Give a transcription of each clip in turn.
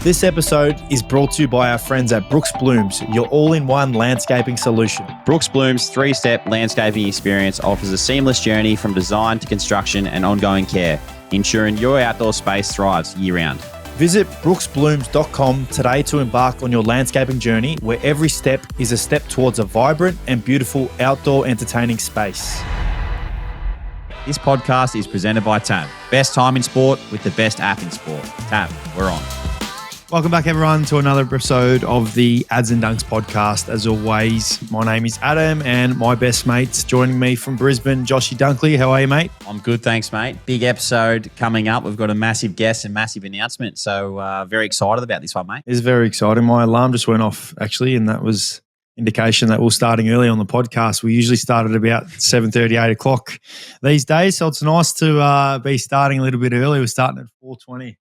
This episode is brought to you by our friends at Brooks Blooms, your all-in-one landscaping solution. Brooks Bloom's three-step landscaping experience offers a seamless journey from design to construction and ongoing care, ensuring your outdoor space thrives year-round. Visit brooksblooms.com today to embark on your landscaping journey, where every step is a step towards a vibrant and beautiful outdoor entertaining space. This podcast is presented by Tab. Best time in sport with the best app in sport. Tab, we're on. Welcome back, everyone, to another episode of the Ads and Dunks podcast. As always, my name is Adam, and my best mate's joining me from Brisbane, Joshy Dunkley. How are you, mate? I'm good, thanks, mate. Big episode coming up. We've got a massive guest and massive announcement, so very excited about this one, mate. It's very exciting. My alarm just went off, actually, and that was indication that we're starting early on the podcast. We usually start at about 7:30, 8 o'clock these days, so it's nice to be starting a little bit early. We're starting at 4:20.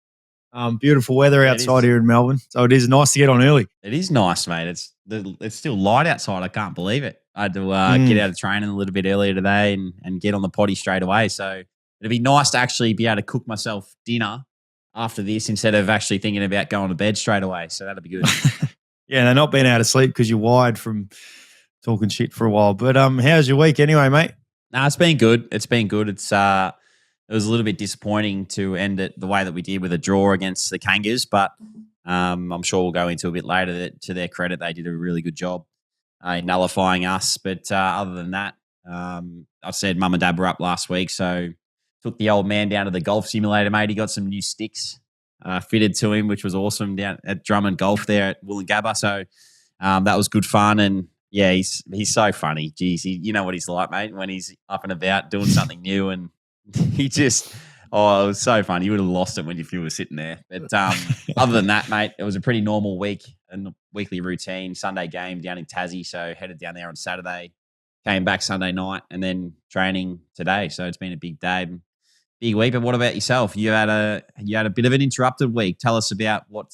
Beautiful weather outside here in Melbourne, so it is nice to get on early. It is nice, mate. It's still light outside. I can't believe it. I had to get out of training a little bit earlier today and get on the potty straight away. So it'd be nice to actually be able to cook myself dinner after this instead of actually thinking about going to bed straight away. So that'll be good. Yeah, they're not being able to sleep because you're wired from talking shit for a while. But how's your week anyway, mate? No, it's been good. It's been good. It was a little bit disappointing to end it the way that we did with a draw against the Kangas, but I'm sure we'll go into a bit later that to their credit, they did a really good job in nullifying us. But other than that, I said Mum and Dad were up last week, so took the old man down to the golf simulator, mate. He got some new sticks fitted to him, which was awesome down at Drummond Golf there at Wollongabba. So that was good fun. And yeah, he's so funny. Jeez, you know what he's like, mate, when he's up and about doing something new, and he just, it was so fun. You would have lost it when you were sitting there. But other than that, mate, it was a pretty normal week and weekly routine. Sunday game down in Tassie, so headed down there on Saturday, came back Sunday night, and then training today. So it's been a big day, big week. But what about yourself? You had a bit of an interrupted week. Tell us about what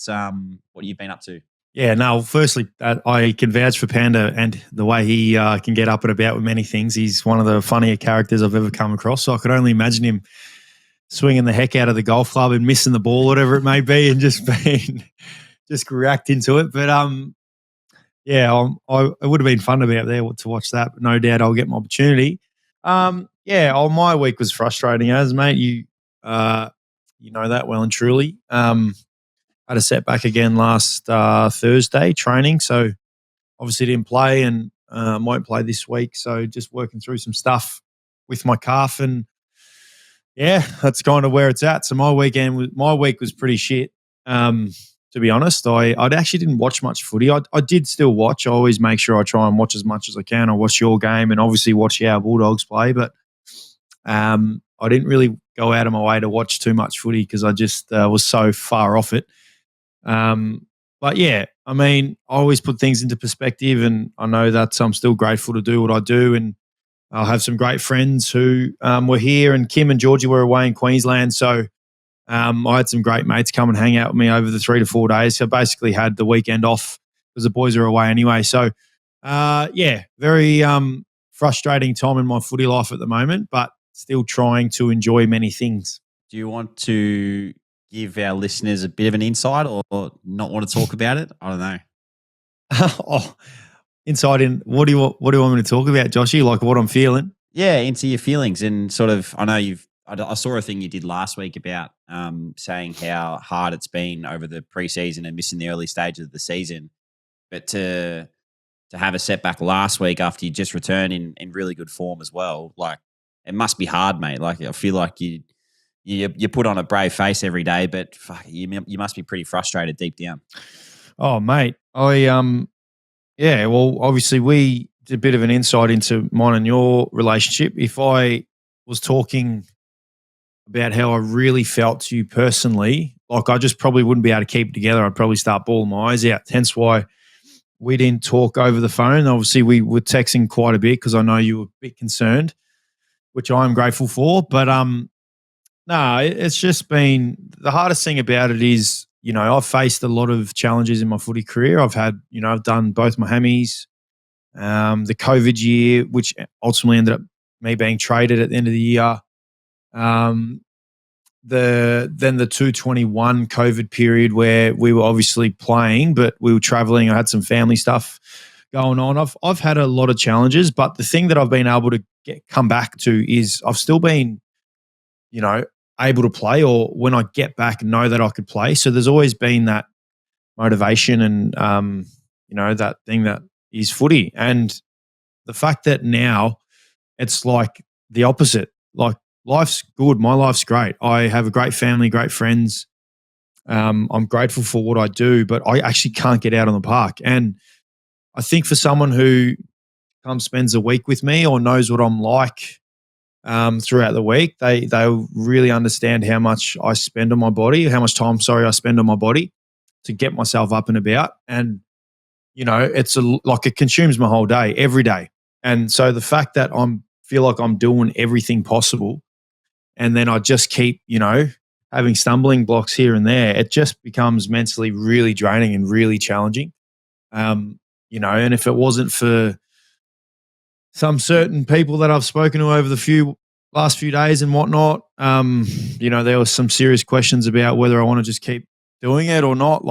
you've been up to. Yeah, no, firstly, I can vouch for Panda and the way he can get up and about with many things. He's one of the funnier characters I've ever come across. So I could only imagine him swinging the heck out of the golf club and missing the ball, whatever it may be, and just reacting to it. But it would have been fun to be out there to watch that. But no doubt I'll get my opportunity. My week was frustrating, mate. You know that well and truly. Had a setback again last Thursday training, so obviously didn't play and won't play this week. So just working through some stuff with my calf, and yeah, that's kind of where it's at. So my week was pretty shit. To be honest, I actually didn't watch much footy. I did still watch. I always make sure I try and watch as much as I can. I watch your game and obviously watch our Bulldogs play, but I didn't really go out of my way to watch too much footy because I just was so far off it. But yeah, I mean, I always put things into perspective, and I know that I'm still grateful to do what I do. And I'll have some great friends who were here, and Kim and Georgie were away in Queensland. So I had some great mates come and hang out with me over the 3 to 4 days. So I basically had the weekend off because the boys are away anyway. So very frustrating time in my footy life at the moment, but still trying to enjoy many things. Do you want to give our listeners a bit of an insight or not want to talk about it? I don't know. Insight in what do you want me to talk about, Joshy? Like what I'm feeling? Yeah, into your feelings and sort of. I know I saw a thing you did last week about saying how hard it's been over the preseason and missing the early stages of the season, but to have a setback last week after you just returned in really good form as well. Like it must be hard, mate. Like I feel like you put on a brave face every day, but fuck, you must be pretty frustrated deep down. Oh, mate. Obviously we did a bit of an insight into mine and your relationship. If I was talking about how I really felt to you personally, like I just probably wouldn't be able to keep it together. I'd probably start bawling my eyes out. Hence why we didn't talk over the phone. Obviously we were texting quite a bit because I know you were a bit concerned, which I'm grateful for. But no, it's just been the hardest thing about it is, I've faced a lot of challenges in my footy career. I've done both my hammies, the COVID year, which ultimately ended up me being traded at the end of the year. the 221 COVID period where we were obviously playing, but we were traveling. I had some family stuff going on. I've had a lot of challenges, but the thing that I've been able to come back to is I've still been, able to play, or when I get back, know that I could play. So there's always been that motivation and that thing that is footy. And the fact that now it's like the opposite. Like, life's good. My life's great. I have a great family, great friends. I'm grateful for what I do, but I actually can't get out on the park. And I think for someone who spends a week with me or knows what I'm like throughout the week, they really understand how much I spend on my body, how much time, I spend on my body to get myself up and about. And, it's like it consumes my whole day, every day. And so the fact that feel like I'm doing everything possible, and then I just keep, having stumbling blocks here and there, it just becomes mentally really draining and really challenging. And if it wasn't for some certain people that I've spoken to over the last few days and whatnot, there was some serious questions about whether I want to just keep doing it or not.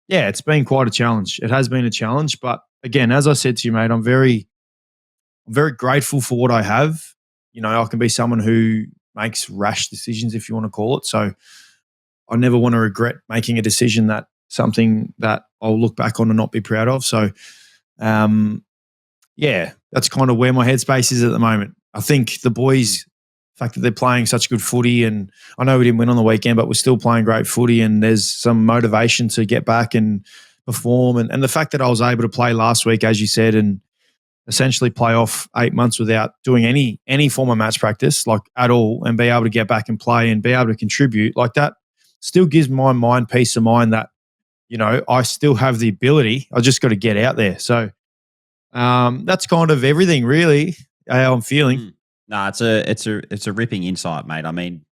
It's been quite a challenge. It has been a challenge, but again, as I said to you, mate, I'm very grateful for what I have. I can be someone who makes rash decisions, if you want to call it. So I never want to regret making a decision something that I'll look back on and not be proud of. So, that's kind of where my headspace is at the moment. I think the boys, the fact that they're playing such good footy, and I know we didn't win on the weekend, but we're still playing great footy, and there's some motivation to get back and perform. And the fact that I was able to play last week, as you said, and essentially play off 8 months without doing any form of match practice, like at all, and be able to get back and play and be able to contribute like that still gives my mind peace of mind that, I still have the ability. I just got to get out there. So that's kind of everything, really, how I'm feeling. No, it's a ripping insight, mate. I mean,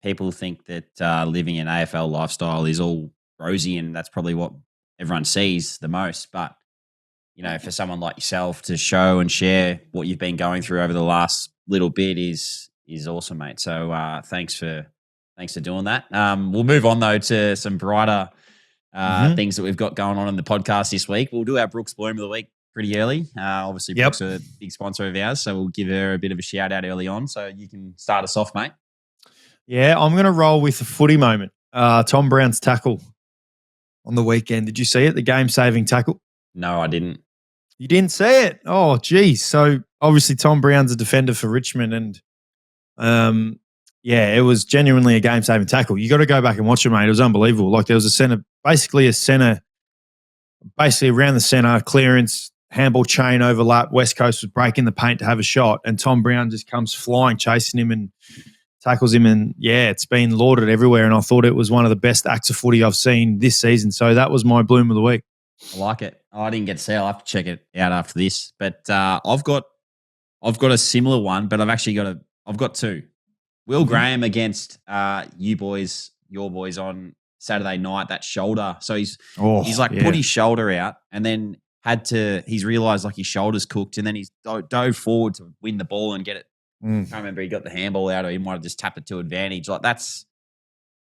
people think that living an AFL lifestyle is all rosy, and that's probably what everyone sees the most. But for someone like yourself to show and share what you've been going through over the last little bit is awesome, mate. So thanks for doing that. We'll move on though to some brighter things that we've got going on in the podcast this week. We'll do our Brooks Bloom of the week pretty early. Obviously, Brooks is a big sponsor of ours, so we'll give her a bit of a shout out early on. So you can start us off, mate. Yeah, I'm going to roll with a footy moment. Tom Brown's tackle on the weekend. Did you see it? The game-saving tackle? No, I didn't. You didn't see it? Oh, geez. So obviously Tom Brown's a defender for Richmond, and it was genuinely a game-saving tackle. You got to go back and watch it, mate. It was unbelievable. Like, there was basically around the centre, clearance, handball chain overlap. West Coast was breaking the paint to have a shot, and Tom Brown just comes flying, chasing him and tackles him. And it's been lauded everywhere. And I thought it was one of the best acts of footy I've seen this season. So that was my bloom of the week. I like it. I didn't get to see it. I'll have to check it out after this. But I've got a similar one, but I've got two. Will Graham against your boys on Saturday night, that shoulder. So he's put his shoulder out, and then he's realised like his shoulder's cooked, and then he's dove forward to win the ball and get it. I can't remember, he got the handball out, or he might have just tapped it to advantage. Like,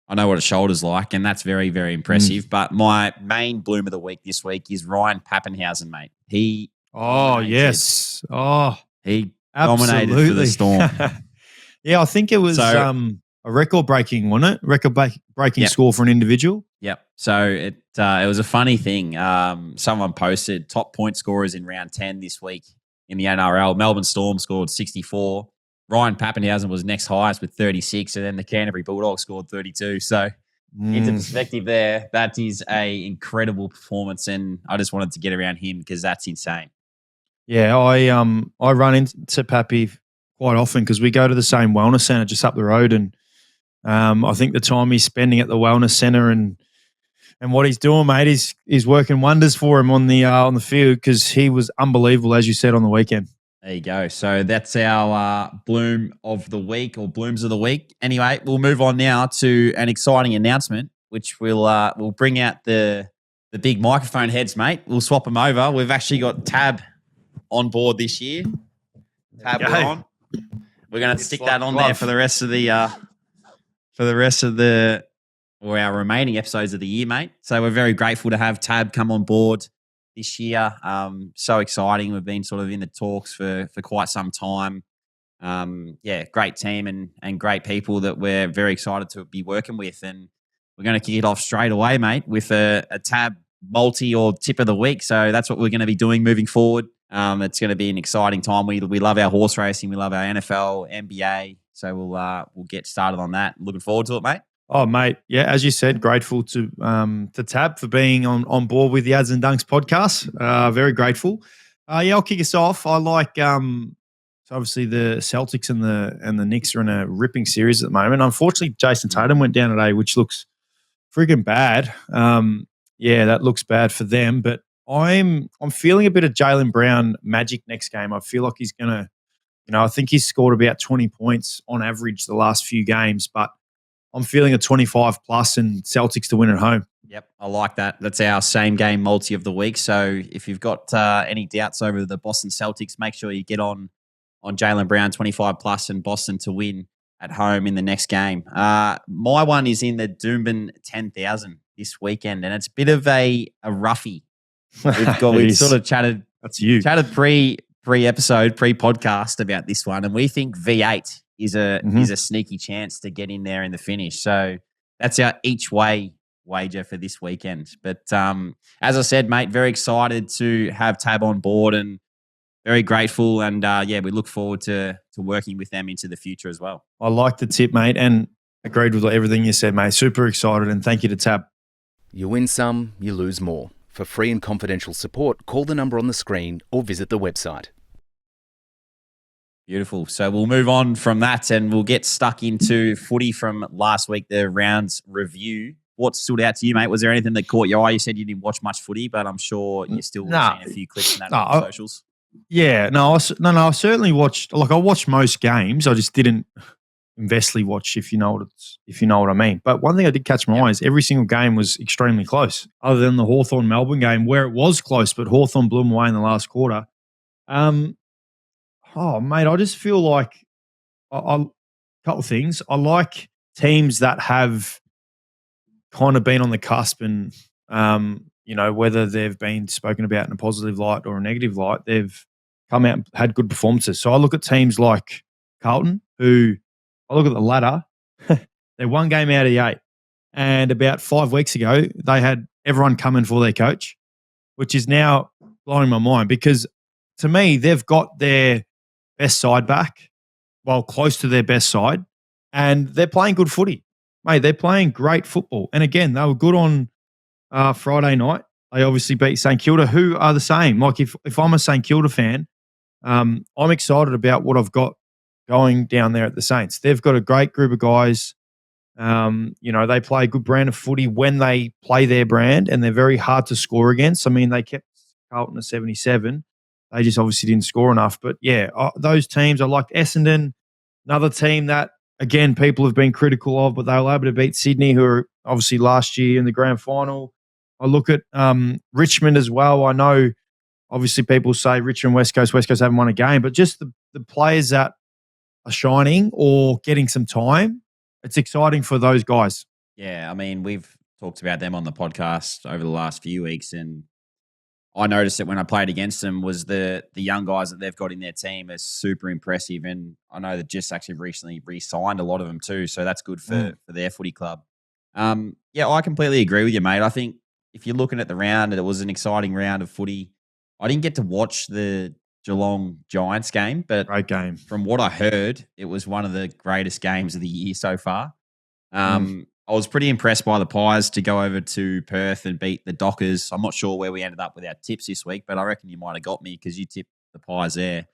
I know what a shoulder's like, and that's very, very impressive. But my main bloom of the week this week is Ryan Pappenhausen, mate. He yes. Oh, he dominated for the Storm. Yeah, I think it was a record-breaking, wasn't it? Record-breaking score for an individual. Yep. So it was a funny thing. Someone posted top point scorers in round 10 this week in the NRL. Melbourne Storm scored 64. Ryan Pappenhausen was next highest with 36, and then the Canterbury Bulldogs scored 32. So into perspective there, that is a incredible performance, and I just wanted to get around him because that's insane. Yeah, I run into Pappy quite often because we go to the same wellness centre just up the road, and I think the time he's spending at the wellness centre and what he's doing, mate, is working wonders for him on the field, because he was unbelievable, as you said, on the weekend. There you go. So that's our bloom of the week, or blooms of the week. Anyway, we'll move on now to an exciting announcement, which we'll bring out the big microphone heads, mate. We'll swap them over. We've actually got Tab on board this year. Tab, we're on. We're going to stick that on there for the rest of our remaining episodes of the year, mate. So we're very grateful to have Tab come on board this year. So exciting. We've been sort of in the talks for quite some time. Great team and great people that we're very excited to be working with. And we're going to kick it off straight away, mate, with a Tab multi or tip of the week. So that's what we're going to be doing moving forward. It's going to be an exciting time. We love our horse racing. We love our NFL, NBA. So we'll get started on that. Looking forward to it, mate. Oh, mate. Yeah, as you said, grateful to Tab for being on board with the Ads and Dunks podcast. Very grateful. I'll kick us off. I like so obviously the Celtics and the Knicks are in a ripping series at the moment. Unfortunately, Jason Tatum went down today, which looks friggin' bad. That looks bad for them. But I'm feeling a bit of Jaylen Brown magic next game. I feel like he's gonna, I think he's scored about 20 points on average the last few games, but I'm feeling a 25 plus and Celtics to win at home. Yep, I like that. That's our same game multi of the week. So if you've got any doubts over the Boston Celtics, make sure you get on Jaylen Brown 25 plus and Boston to win at home in the next game. My one is in the Doomben 10,000 this weekend, and it's a bit of a roughie. We've sort of chatted. That's you. Chatted pre-episode, pre-podcast about this one, and we think V8 is a sneaky chance to get in there in the finish. So that's our each way wager for this weekend. But as I said, mate, very excited to have Tab on board and very grateful. And we look forward to working with them into the future as well. I like the tip, mate, and agreed with everything you said, mate. Super excited, and thank you to Tab. You win some, you lose more. For free and confidential support, call the number on the screen or visit the website. Beautiful. So we'll move on from that and we'll get stuck into footy from last week, the rounds review. What stood out to you, mate? Was there anything that caught your eye? You said you didn't watch much footy, but I'm sure you still seen a few clips from that on the socials. Yeah, I certainly watched. Like I watched most games. I just didn't investly watch, if you know what I mean. But one thing I did catch my eye is every single game was extremely close, other than the Hawthorn Melbourne game where it was close, but Hawthorn blew them away in the last quarter. Oh, mate, I just feel like a couple of things. I like teams that have kind of been on the cusp and, whether they've been spoken about in a positive light or a negative light, they've come out and had good performances. So I look at teams like Carlton, who I look at the ladder, they're one game out of the 8. And about 5 weeks ago, they had everyone coming for their coach, which is now blowing my mind because to me, they've got their best side back, well, close to their best side, and they're playing good footy. Mate, they're playing great football. And again, they were good on Friday night. They obviously beat St Kilda, who are the same. Like if I'm a St Kilda fan, I'm excited about what I've got going down there at the Saints. They've got a great group of guys. They play a good brand of footy when they play their brand, and they're very hard to score against. I mean, they kept Carlton at 77. They just obviously didn't score enough. But, those teams, I liked Essendon, another team that, again, people have been critical of, but they were able to beat Sydney, who are obviously last year in the grand final. I look at Richmond as well. I know, obviously, people say Richmond, West Coast haven't won a game, but just the players that are shining or getting some time, it's exciting for those guys. Yeah, I mean, we've talked about them on the podcast over the last few weeks, and I noticed it when I played against them was the young guys that they've got in their team are super impressive. And I know that just actually recently re-signed a lot of them too. So that's good for their footy club. I completely agree with you, mate. I think if you're looking at the round, it was an exciting round of footy. I didn't get to watch the Geelong Giants game, but great game. From what I heard, it was one of the greatest games of the year so far. I was pretty impressed by the Pies to go over to Perth and beat the Dockers. I'm not sure where we ended up with our tips this week, but I reckon you might have got me because you tipped the Pies there.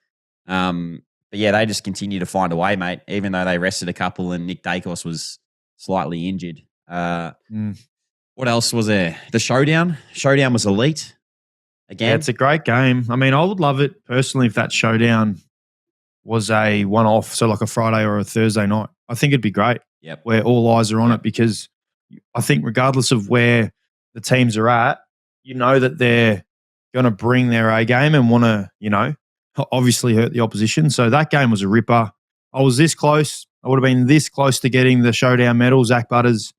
They just continue to find a way, mate, even though they rested a couple and Nick Dacos was slightly injured. What else was there? The Showdown. Showdown was elite. Again, yeah, it's a great game. I mean, I would love it personally if that Showdown was a one-off, so like a Friday or a Thursday night. I think it'd be great. Yep. Where all eyes are on it, because I think regardless of where the teams are at, you know that they're going to bring their A game and want to, obviously hurt the opposition. So that game was a ripper. I was this close. I would have been this close to getting the showdown medal. Zach Butters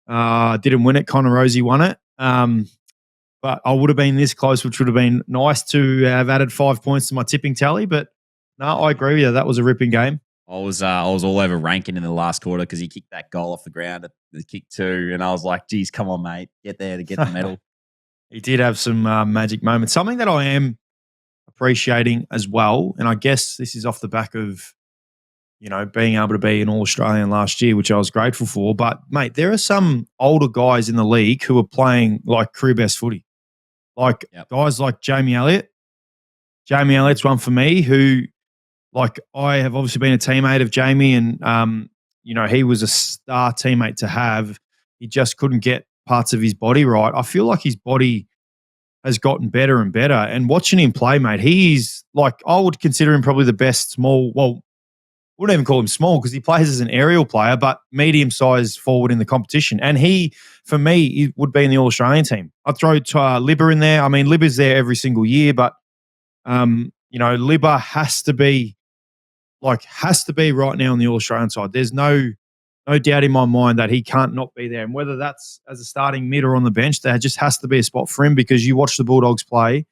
didn't win it. Connor Rosie won it. But I would have been this close, which would have been nice to have added 5 points to my tipping tally. But no, I agree with you. That was a ripping game. I was all over Rankin in the last quarter because he kicked that goal off the ground at the kick 2, and I was like, geez, come on, mate. Get there to get the medal. He did have some magic moments. Something that I am appreciating as well, and I guess this is off the back of, being able to be an All-Australian last year, which I was grateful for. But, mate, there are some older guys in the league who are playing like career best footy. Like guys like Jamie Elliott. Jamie Elliott's one for me who, like, I have obviously been a teammate of Jamie and, he was a star teammate to have. He just couldn't get parts of his body right. I feel like his body has gotten better and better. And watching him play, mate, he's like, I would consider him probably the best I wouldn't even call him small because he plays as an aerial player, but medium-sized forward in the competition. And he, for me, he would be in the All-Australian team. I'd throw Libba in there. I mean, Libba's there every single year, but, Libba has to be right now on the All-Australian side. There's no doubt in my mind that he can't not be there. And whether that's as a starting mid or on the bench, there just has to be a spot for him because you watch the Bulldogs play.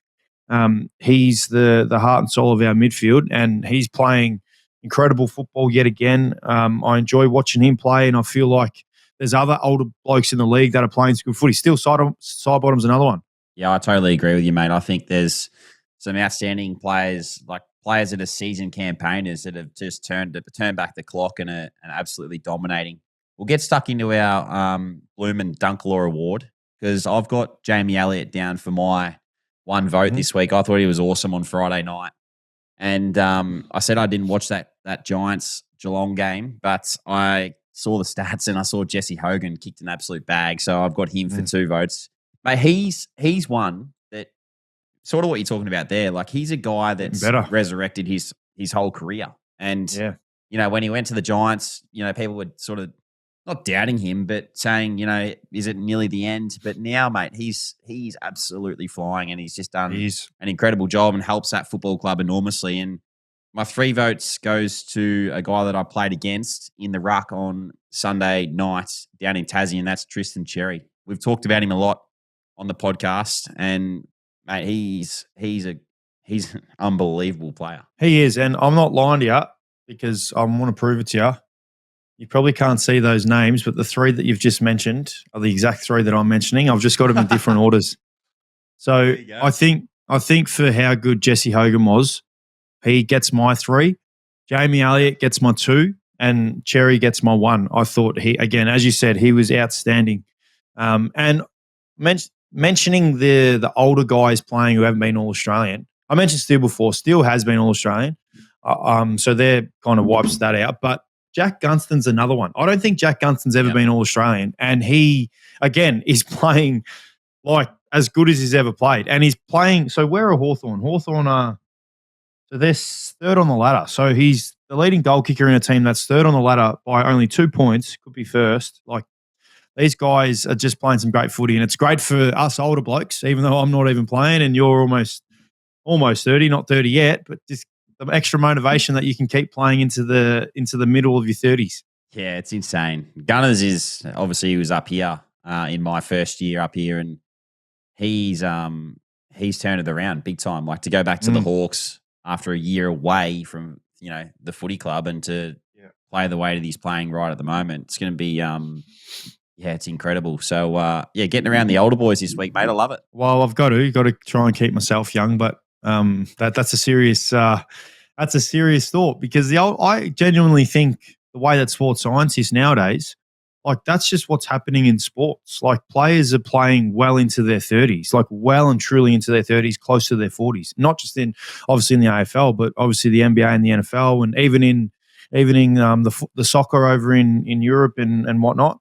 He's the heart and soul of our midfield, and he's playing incredible football yet again. I enjoy watching him play, and I feel like there's other older blokes in the league that are playing some good footy. Still, Sidebottom's another one. Yeah, I totally agree with you, mate. I think there's some outstanding players, like players that are seasoned campaigners that have just turned back the clock and are absolutely dominating. We'll get stuck into our Bloom and Dunklaw award because I've got Jamie Elliott down for my one vote this week. I thought he was awesome on Friday night. And I said I didn't watch that Giants Geelong game, but I saw the stats and I saw Jesse Hogan kicked an absolute bag. So I've got him for 2 votes. But he's one that sort of what you're talking about there. Like he's a guy that's resurrected his whole career. And, when he went to the Giants, people were sort of not doubting him, but saying, is it nearly the end? But now, mate, he's absolutely flying and he's just done an incredible job and helps that football club enormously. And my 3 votes goes to a guy that I played against in the ruck on Sunday night down in Tassie, and that's Tristan Cherry. We've talked about him a lot on the podcast, and mate, he's an unbelievable player. He is, and I'm not lying to you because I want to prove it to you. You probably can't see those names, but the 3 that you've just mentioned are the exact 3 that I'm mentioning. I've just got them in different orders. So I think for how good Jesse Hogan was, he gets my 3. Jamie Elliott gets my 2, and Cherry gets my 1. I thought he, again, as you said, he was outstanding. And mentioning the older guys playing who haven't been All-Australian, I mentioned Steele before. Steele has been All-Australian, so they're kind of wipes that out. But Jack Gunston's another one. I don't think Jack Gunston's ever been All-Australian, and he, again, is playing like as good as he's ever played. And he's playing – so where are Hawthorn? Hawthorn are – so they're 3rd on the ladder. So he's the leading goal kicker in a team that's 3rd on the ladder by only 2 points, could be 1st. Like, these guys are just playing some great footy, and it's great for us older blokes, even though I'm not even playing and you're almost 30, not 30 yet, but just the extra motivation that you can keep playing into the middle of your 30s. Yeah, it's insane. Gunners is obviously he was up here in my first year up here, and he's turned it around big time. Like to go back to the Hawks after a year away from the footy club and to play the way that he's playing right at the moment, it's going to be it's incredible. So getting around the older boys this week, mate, I love it. Well, I've got to try and keep myself young, but that's a serious thought because I genuinely think the way that sports science is nowadays, like that's just what's happening in sports. Like players are playing well into their 30s, like well and truly into their 30s, close to their 40s. Not just obviously in the AFL, but obviously the NBA and the NFL, and even in the soccer over in Europe and whatnot.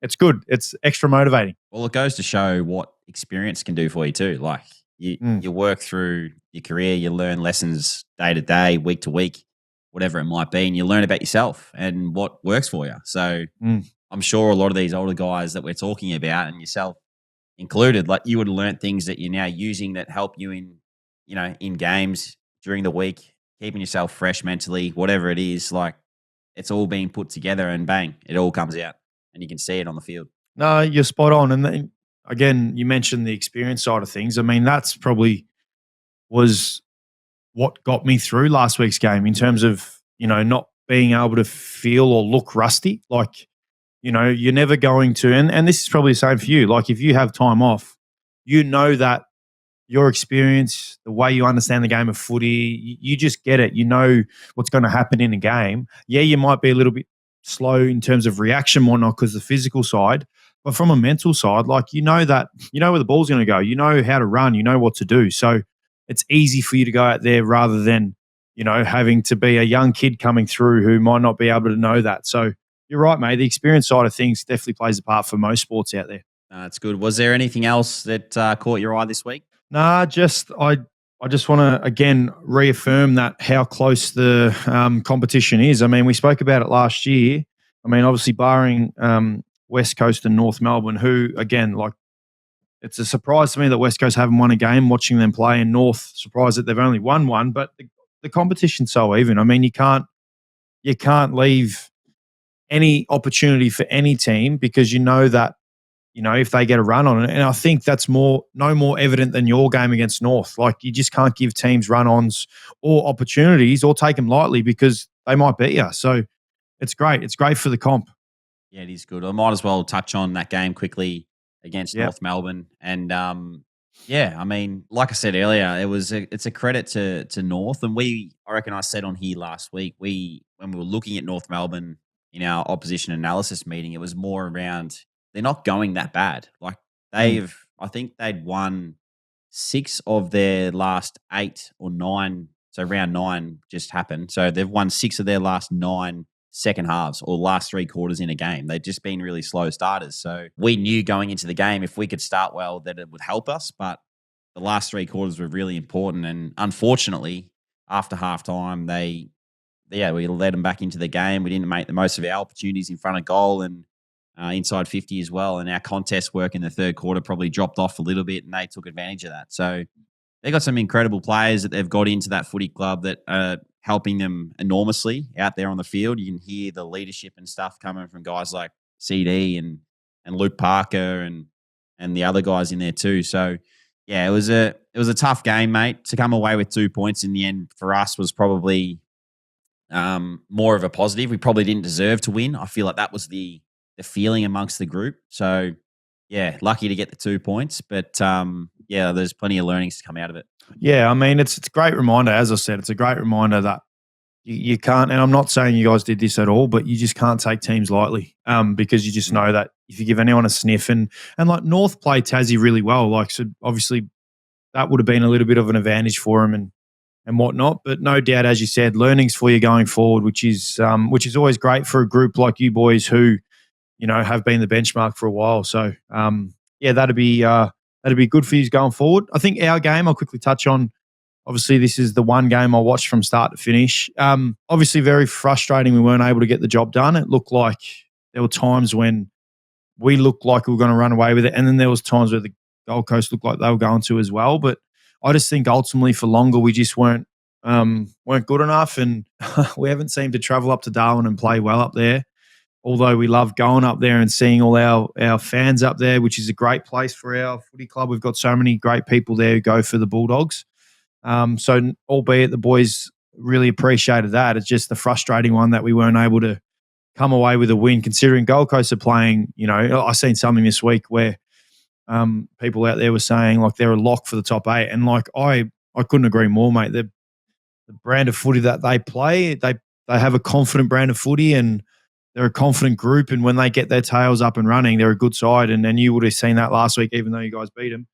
It's good. It's extra motivating. Well, it goes to show what experience can do for you too. Like you work through your career, you learn lessons day to day, week to week, whatever it might be, and you learn about yourself and what works for you. So I'm sure a lot of these older guys that we're talking about, and yourself included, like you would have learned things that you're now using that help you in games during the week, keeping yourself fresh mentally, whatever it is, like it's all being put together and bang, it all comes out and you can see it on the field. No, you're spot on. And then, again, you mentioned the experience side of things. I mean, that's probably was what got me through last week's game in terms of, not being able to feel or look rusty. Like, you're never going to, and this is probably the same for you. Like, if you have time off, you know that your experience, the way you understand the game of footy, you just get it. You know what's going to happen in a game. Yeah, you might be a little bit slow in terms of reaction, whatnot, because the physical side, but from a mental side, like that, where the ball's going to go. You know how to run. You know what to do. So it's easy for you to go out there rather than having to be a young kid coming through who might not be able to know that. So you're right, mate. The experience side of things definitely plays a part for most sports out there. That's good. Was there anything else that caught your eye this week? Nah, I just want to again reaffirm that how close the competition is. I mean, we spoke about it last year. I mean, obviously barring West Coast and North Melbourne, who again, like, it's a surprise to me that West Coast haven't won a game. Watching them play, and North surprised that they've only won one. But the competition's so even. I mean, you can't leave any opportunity for any team because you know that. If they get a run on it. And I think that's no more evident than your game against North. Like, you just can't give teams run-ons or opportunities or take them lightly because they might beat you. So it's great. It's great for the comp. Yeah, it is good. I might as well touch on that game quickly against North Melbourne. And, I mean, like I said earlier, it's a credit to North. And I reckon I said on here last week, when we were looking at North Melbourne in our opposition analysis meeting, it was more around they're not going that bad. Like I think they'd won 6 of their last 8 or 9. So round 9 just happened. So they've won 6 of their last 9 second halves or last 3 quarters in a game. They've just been really slow starters. So we knew going into the game, if we could start well, that it would help us. But the last 3 quarters were really important. And unfortunately, after halftime, we led them back into the game. We didn't make the most of our opportunities in front of goal and inside 50 as well. And our contest work in the third quarter probably dropped off a little bit and they took advantage of that. So they've got some incredible players that they've got into that footy club that are helping them enormously out there on the field. You can hear the leadership and stuff coming from guys like CD and Luke Parker and the other guys in there too. So yeah, it was a tough game, mate. To come away with 2 points in the end for us was probably more of a positive. We probably didn't deserve to win. I feel like that was the feeling amongst the group. So yeah, lucky to get the 2 points, but there's plenty of learnings to come out of it. Yeah, I mean, it's a great reminder. As I said, it's a great reminder that you can't, and I'm not saying you guys did this at all, but you just can't take teams lightly because you just know that if you give anyone a sniff and like North played Tassie really well, like, so obviously that would have been a little bit of an advantage for them and whatnot. But no doubt, as you said, learnings for you going forward, which is always great for a group like you boys who have been the benchmark for a while. So, that'd be good for you going forward. I think our game, I'll quickly touch on. Obviously, this is the one game I watched from start to finish. Obviously, very frustrating. We weren't able to get the job done. It looked like there were times when we looked like we were going to run away with it, and then there was times where the Gold Coast looked like they were going to as well. But I just think ultimately for longer, we just weren't good enough, and we haven't seemed to travel up to Darwin and play well up there. Although we love going up there and seeing all our fans up there, which is a great place for our footy club. We've got so many great people there who go for the Bulldogs. So albeit the boys really appreciated that, it's just the frustrating one that we weren't able to come away with a win, considering Gold Coast are playing, I seen something this week where people out there were saying like they're a lock for the top 8. And like I couldn't agree more, mate. The brand of footy that they play, they have a confident brand of footy and they're a confident group, and when they get their tails up and running, they're a good side. And you would have seen that last week, even though you guys beat them.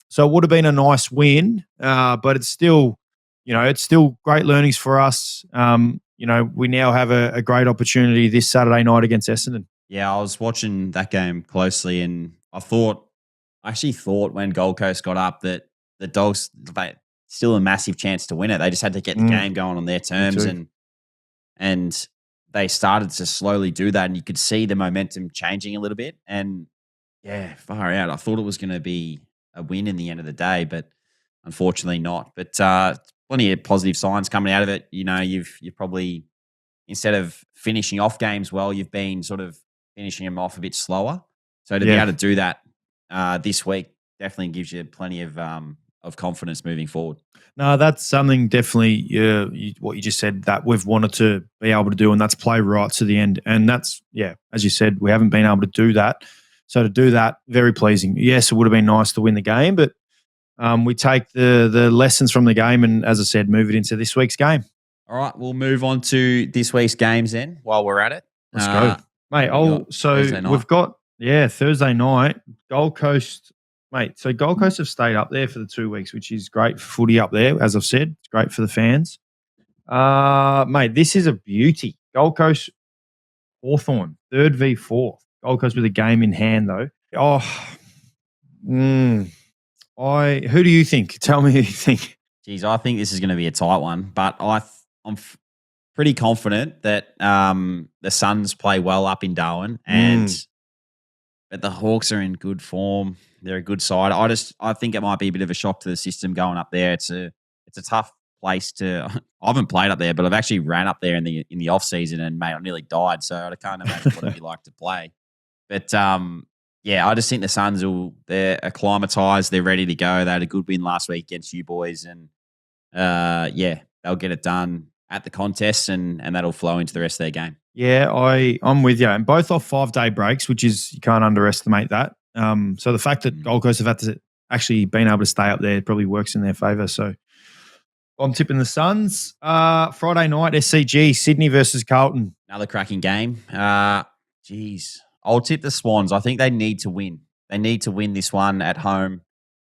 So it would have been a nice win, but it's still great learnings for us. We now have a great opportunity this Saturday night against Essendon. Yeah, I was watching that game closely, and I actually thought when Gold Coast got up that the Dogs still a massive chance to win it. They just had to get the game going on their terms, and they started to slowly do that, and you could see the momentum changing a little bit. And yeah, far out. I thought it was going to be a win in the end of the day, but unfortunately not. But plenty of positive signs coming out of it. You know, you've probably, instead of finishing off games well, you've been sort of finishing them off a bit slower. So to be able to do that this week definitely gives you plenty of confidence moving forward. No, that's something definitely what you just said that we've wanted to be able to do, and that's play right to the end. And that's, as you said, we haven't been able to do that. So to do that, very pleasing. Yes, it would have been nice to win the game, but we take the lessons from the game and, as I said, move it into this week's game. All right, we'll move on to this week's games then while we're at it. Let's go. Mate, we've got, Thursday night, Gold Coast. Mate, so Gold Coast have stayed up there for the 2 weeks, which is great for footy up there, as I've said. It's great for the fans. Mate, this is a beauty. Gold Coast, Hawthorn, 3rd v 4th. Gold Coast with a game in hand, though. Who do you think? Tell me who you think. Geez, I think this is going to be a tight one, but I'm pretty confident that the Suns play well up in Darwin, but the Hawks are in good form. They're a good side. I think it might be a bit of a shock to the system going up there. It's a tough place to. I haven't played up there, but I've actually ran up there in the off season, and mate, I nearly died. So I can't imagine what it'd be like to play. But I just think the Suns they're acclimatized. They're ready to go. They had a good win last week against you boys, and they'll get it done at the contest, and that'll flow into the rest of their game. Yeah, I'm with you. And both off 5-day breaks, which is, you can't underestimate that. So the fact that Gold Coast have had to actually been able to stay up there probably works in their favour. So I'm tipping the Suns. Friday night, SCG, Sydney versus Carlton. Another cracking game. I'll tip the Swans. I think they need to win. They need to win this one at home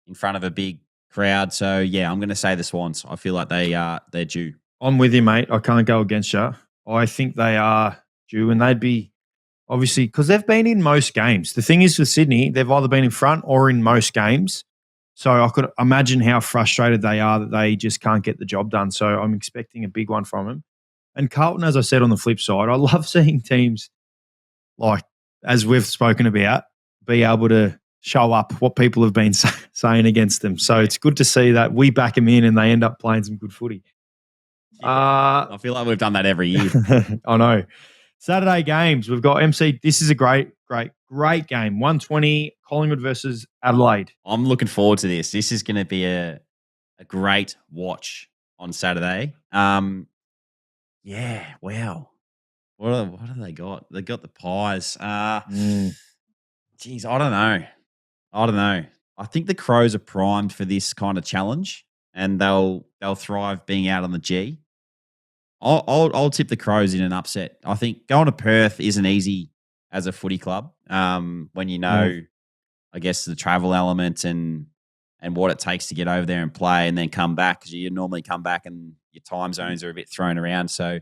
in front of a big crowd. So, I'm going to say the Swans. I feel like they're due. I'm with you, mate. I can't go against you. I think they are due, and they'd be obviously, because they've been in most games. The thing is with Sydney, they've either been in front or in most games. So I could imagine how frustrated they are that they just can't get the job done. So I'm expecting a big one from them. And Carlton, as I said, on the flip side, I love seeing teams like, as we've spoken about, be able to show up what people have been saying against them. So it's good to see that we back them in and they end up playing some good footy. I feel like we've done that every year. I know. Saturday games, we've got MC. This is a great game. 1:20, Collingwood versus Adelaide. I'm looking forward to this. This is going to be a great watch on Saturday. Wow. What have they got? They got the Pies. Geez, I don't know. I think the Crows are primed for this kind of challenge, and they'll thrive being out on the G. I'll tip the Crows in an upset. I think going to Perth isn't easy as a footy club when you know, I guess, the travel element and what it takes to get over there and play and then come back, because you normally come back and your time zones are a bit thrown around. So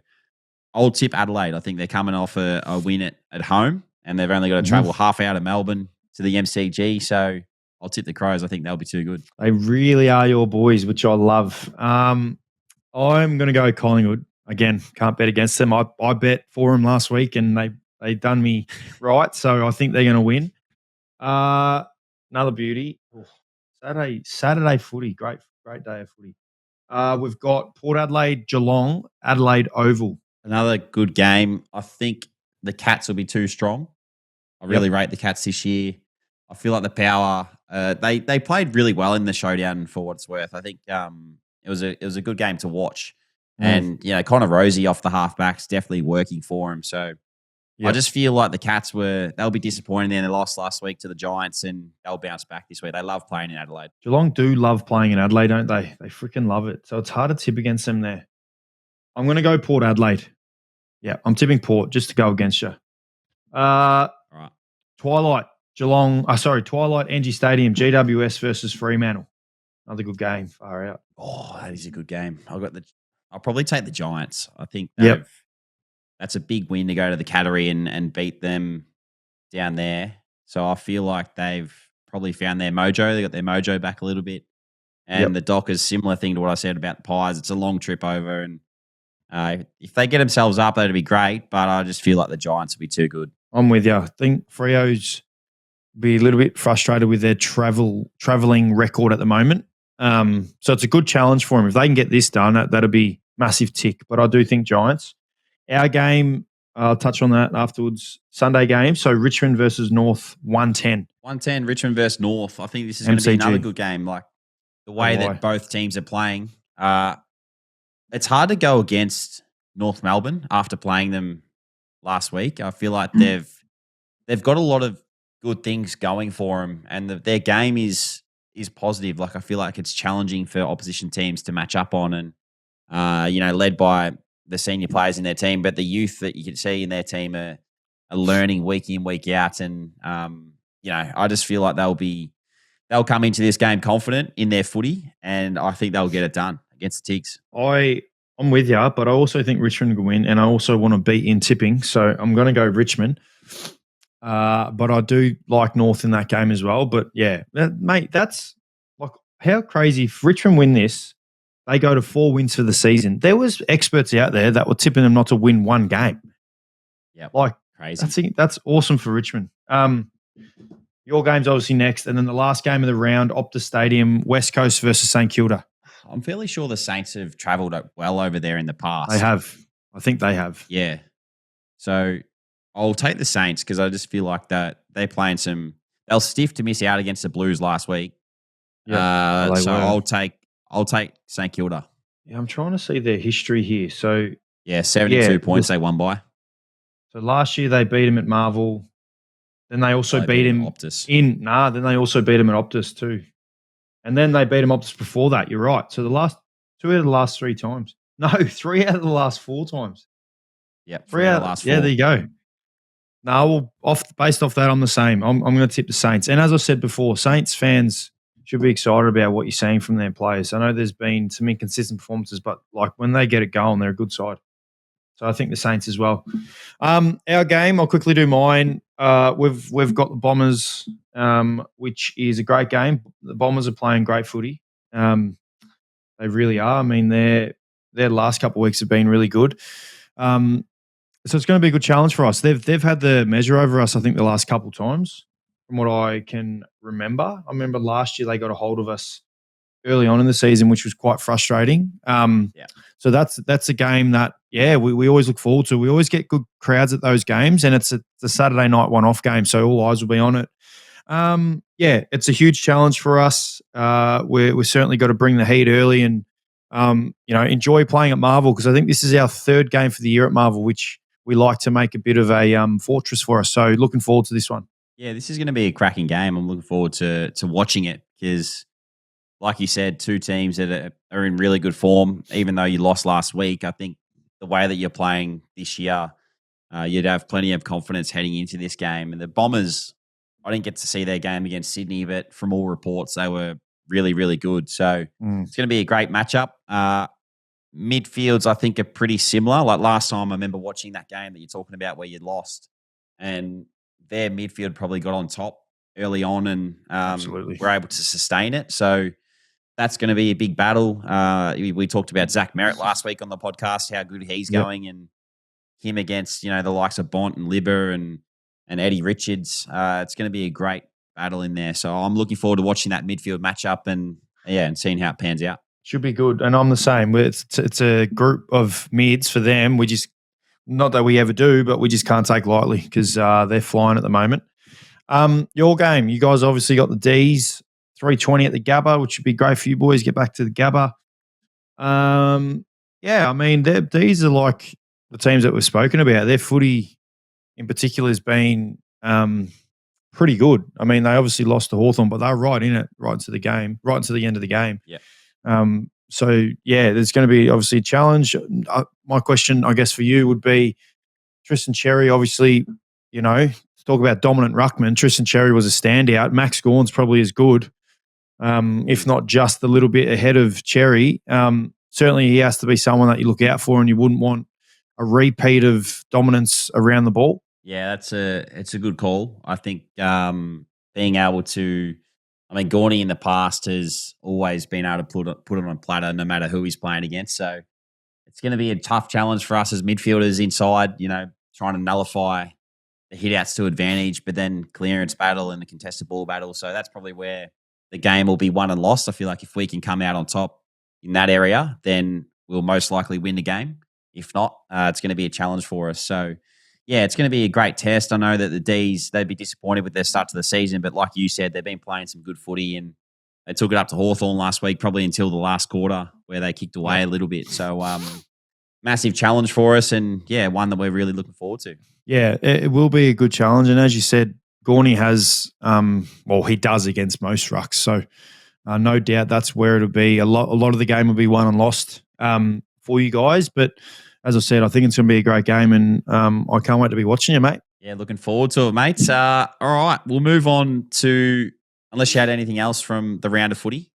I'll tip Adelaide. I think they're coming off a win at home, and they've only got to travel half out of Melbourne to the MCG. So I'll tip the Crows. I think they'll be too good. They really are your boys, which I love. I'm going to go Collingwood. Again, can't bet against them. I bet for them last week, and they done me right. So I think they're going to win. Another beauty. Saturday footy. Great day of footy. We've got Port Adelaide, Geelong, Adelaide Oval. Another good game. I think the Cats will be too strong. I really rate the Cats this year. I feel like the Power. They played really well in the showdown for what it's worth. I think it was a good game to watch. And, Connor Rosie off the halfbacks definitely working for him. So I just feel like the Cats they'll be disappointed in their loss last week to the Giants, and they'll bounce back this week. They love playing in Adelaide. Geelong do love playing in Adelaide, don't they? They freaking love it. So it's hard to tip against them there. I'm going to go Port Adelaide. Yeah, I'm tipping Port just to go against you. All right. Twilight NG Stadium, GWS versus Fremantle. Another good game. Far out. Oh, that is a good game. I'll probably take the Giants. I think that's a big win to go to the Cattery and beat them down there. So I feel like they've probably found their mojo. They got their mojo back a little bit. And the Dockers, similar thing to what I said about the Pies. It's a long trip over, and if they get themselves up, that'd be great. But I just feel like the Giants will be too good. I'm with you. I think Freo's be a little bit frustrated with their traveling record at the moment. So it's a good challenge for him. If they can get this done, that'll be massive tick. But I do think Giants. Our game, I'll touch on that afterwards. Sunday game. So Richmond versus North, 110. 110, Richmond versus North. I think this is going to be another good game. Like the way that both teams are playing. It's hard to go against North Melbourne after playing them last week. I feel like they've got a lot of good things going for them, and their game is positive. Like I feel like it's challenging for opposition teams to match up on, and led by the senior players in their team, but the youth that you can see in their team are learning week in, week out, and I just feel like they'll come into this game confident in their footy, and I think they'll get it done against the Tigs. I'm with you, but I also think Richmond will win, and I also want to beat in tipping, so I'm going to go Richmond. But I do like North in that game as well. But yeah, mate, that's like how crazy. If Richmond win this, they go to 4 wins for the season. There was experts out there that were tipping them not to win one game. Yeah, like crazy. That's awesome for Richmond. Your game's obviously next, and then the last game of the round, Optus Stadium, West Coast versus St Kilda. I'm fairly sure the Saints have travelled well over there in the past. They have. I think they have. Yeah. So I'll take the Saints because I just feel like that they're playing they'll stiff to miss out against the Blues last week. Yeah, I'll take St Kilda. Yeah, I'm trying to see their history here. So 72 points they won by. So last year they beat him at Marvel. Then they also beat him Optus. Then they also beat him at Optus too. And then they beat him Optus before that. You're right. So the last 2 out of the last 3 times. No, 3 out of the last 4 times. Yeah, 3 out of the last 4. Yeah, there you go. No, based off that, I'm the same. I'm going to tip the Saints. And as I said before, Saints fans should be excited about what you're seeing from their players. I know there's been some inconsistent performances, but like when they get it going, they're a good side. So I think the Saints as well. Our game, I'll quickly do mine. We've got the Bombers, which is a great game. The Bombers are playing great footy. They really are. I mean, their last couple of weeks have been really good. So it's going to be a good challenge for us. They've had the measure over us, I think, the last couple of times, from what I can remember. I remember last year they got a hold of us early on in the season, which was quite frustrating. So that's a game that, we always look forward to. We always get good crowds at those games, and it's a Saturday night one-off game, so all eyes will be on it. It's a huge challenge for us. We've certainly got to bring the heat early and, enjoy playing at Marvel, because I think this is our 3rd game for the year at Marvel, which we like to make a bit of a fortress for us. So looking forward to this one. Yeah, this is going to be a cracking game. I'm looking forward to watching it because, like you said, 2 teams that are in really good form. Even though you lost last week, I think the way that you're playing this year, you'd have plenty of confidence heading into this game. And the Bombers, I didn't get to see their game against Sydney, but from all reports, they were really, really good. So it's going to be a great matchup. Midfields, I think, are pretty similar. Like last time, I remember watching that game that you're talking about where you lost, and their midfield probably got on top early on and were able to sustain it. So that's going to be a big battle. We talked about Zach Merritt last week on the podcast, how good he's going, and him against the likes of Bont and Libber and Eddie Richards. It's going to be a great battle in there. So I'm looking forward to watching that midfield matchup and seeing how it pans out. Should be good. And I'm the same. It's a group of mids for them. We just, not that we ever do, but we just can't take lightly because they're flying at the moment. Your game, you guys obviously got the Ds, 320 at the Gabba, which would be great for you boys. Get back to the Gabba. I mean, these are like the teams that we've spoken about. Their footy in particular has been pretty good. I mean, they obviously lost to Hawthorn, but they're right in it, right into the game, right into the end of the game. Yeah. There's going to be obviously a challenge. My question, I guess, for you would be Tristan Cherry, obviously, to talk about dominant ruckman, Tristan Cherry was a standout. Max Gorn's probably as good, if not just a little bit ahead of Cherry. Certainly he has to be someone that you look out for and you wouldn't want a repeat of dominance around the ball. Yeah, it's a good call. I think being able to, Gorney in the past has always been able to put it on a platter no matter who he's playing against. So it's going to be a tough challenge for us as midfielders inside, trying to nullify the hit-outs to advantage, but then clearance battle and the contested ball battle. So that's probably where the game will be won and lost. I feel like if we can come out on top in that area, then we'll most likely win the game. If not, it's going to be a challenge for us. So, yeah, it's going to be a great test. I know that the D's, they'd be disappointed with their start to the season, but like you said, they've been playing some good footy, and they took it up to Hawthorn last week, probably until the last quarter where they kicked away a little bit. So, massive challenge for us, and, yeah, one that we're really looking forward to. Yeah, it will be a good challenge. And as you said, Gorney has, he does against most rucks. So no doubt that's where it'll be. A lot of the game will be won and lost for you guys. But as I said, I think it's going to be a great game, and I can't wait to be watching you, mate. Yeah, looking forward to it, mates. All right, we'll move on to, unless you had anything else from the round of footy.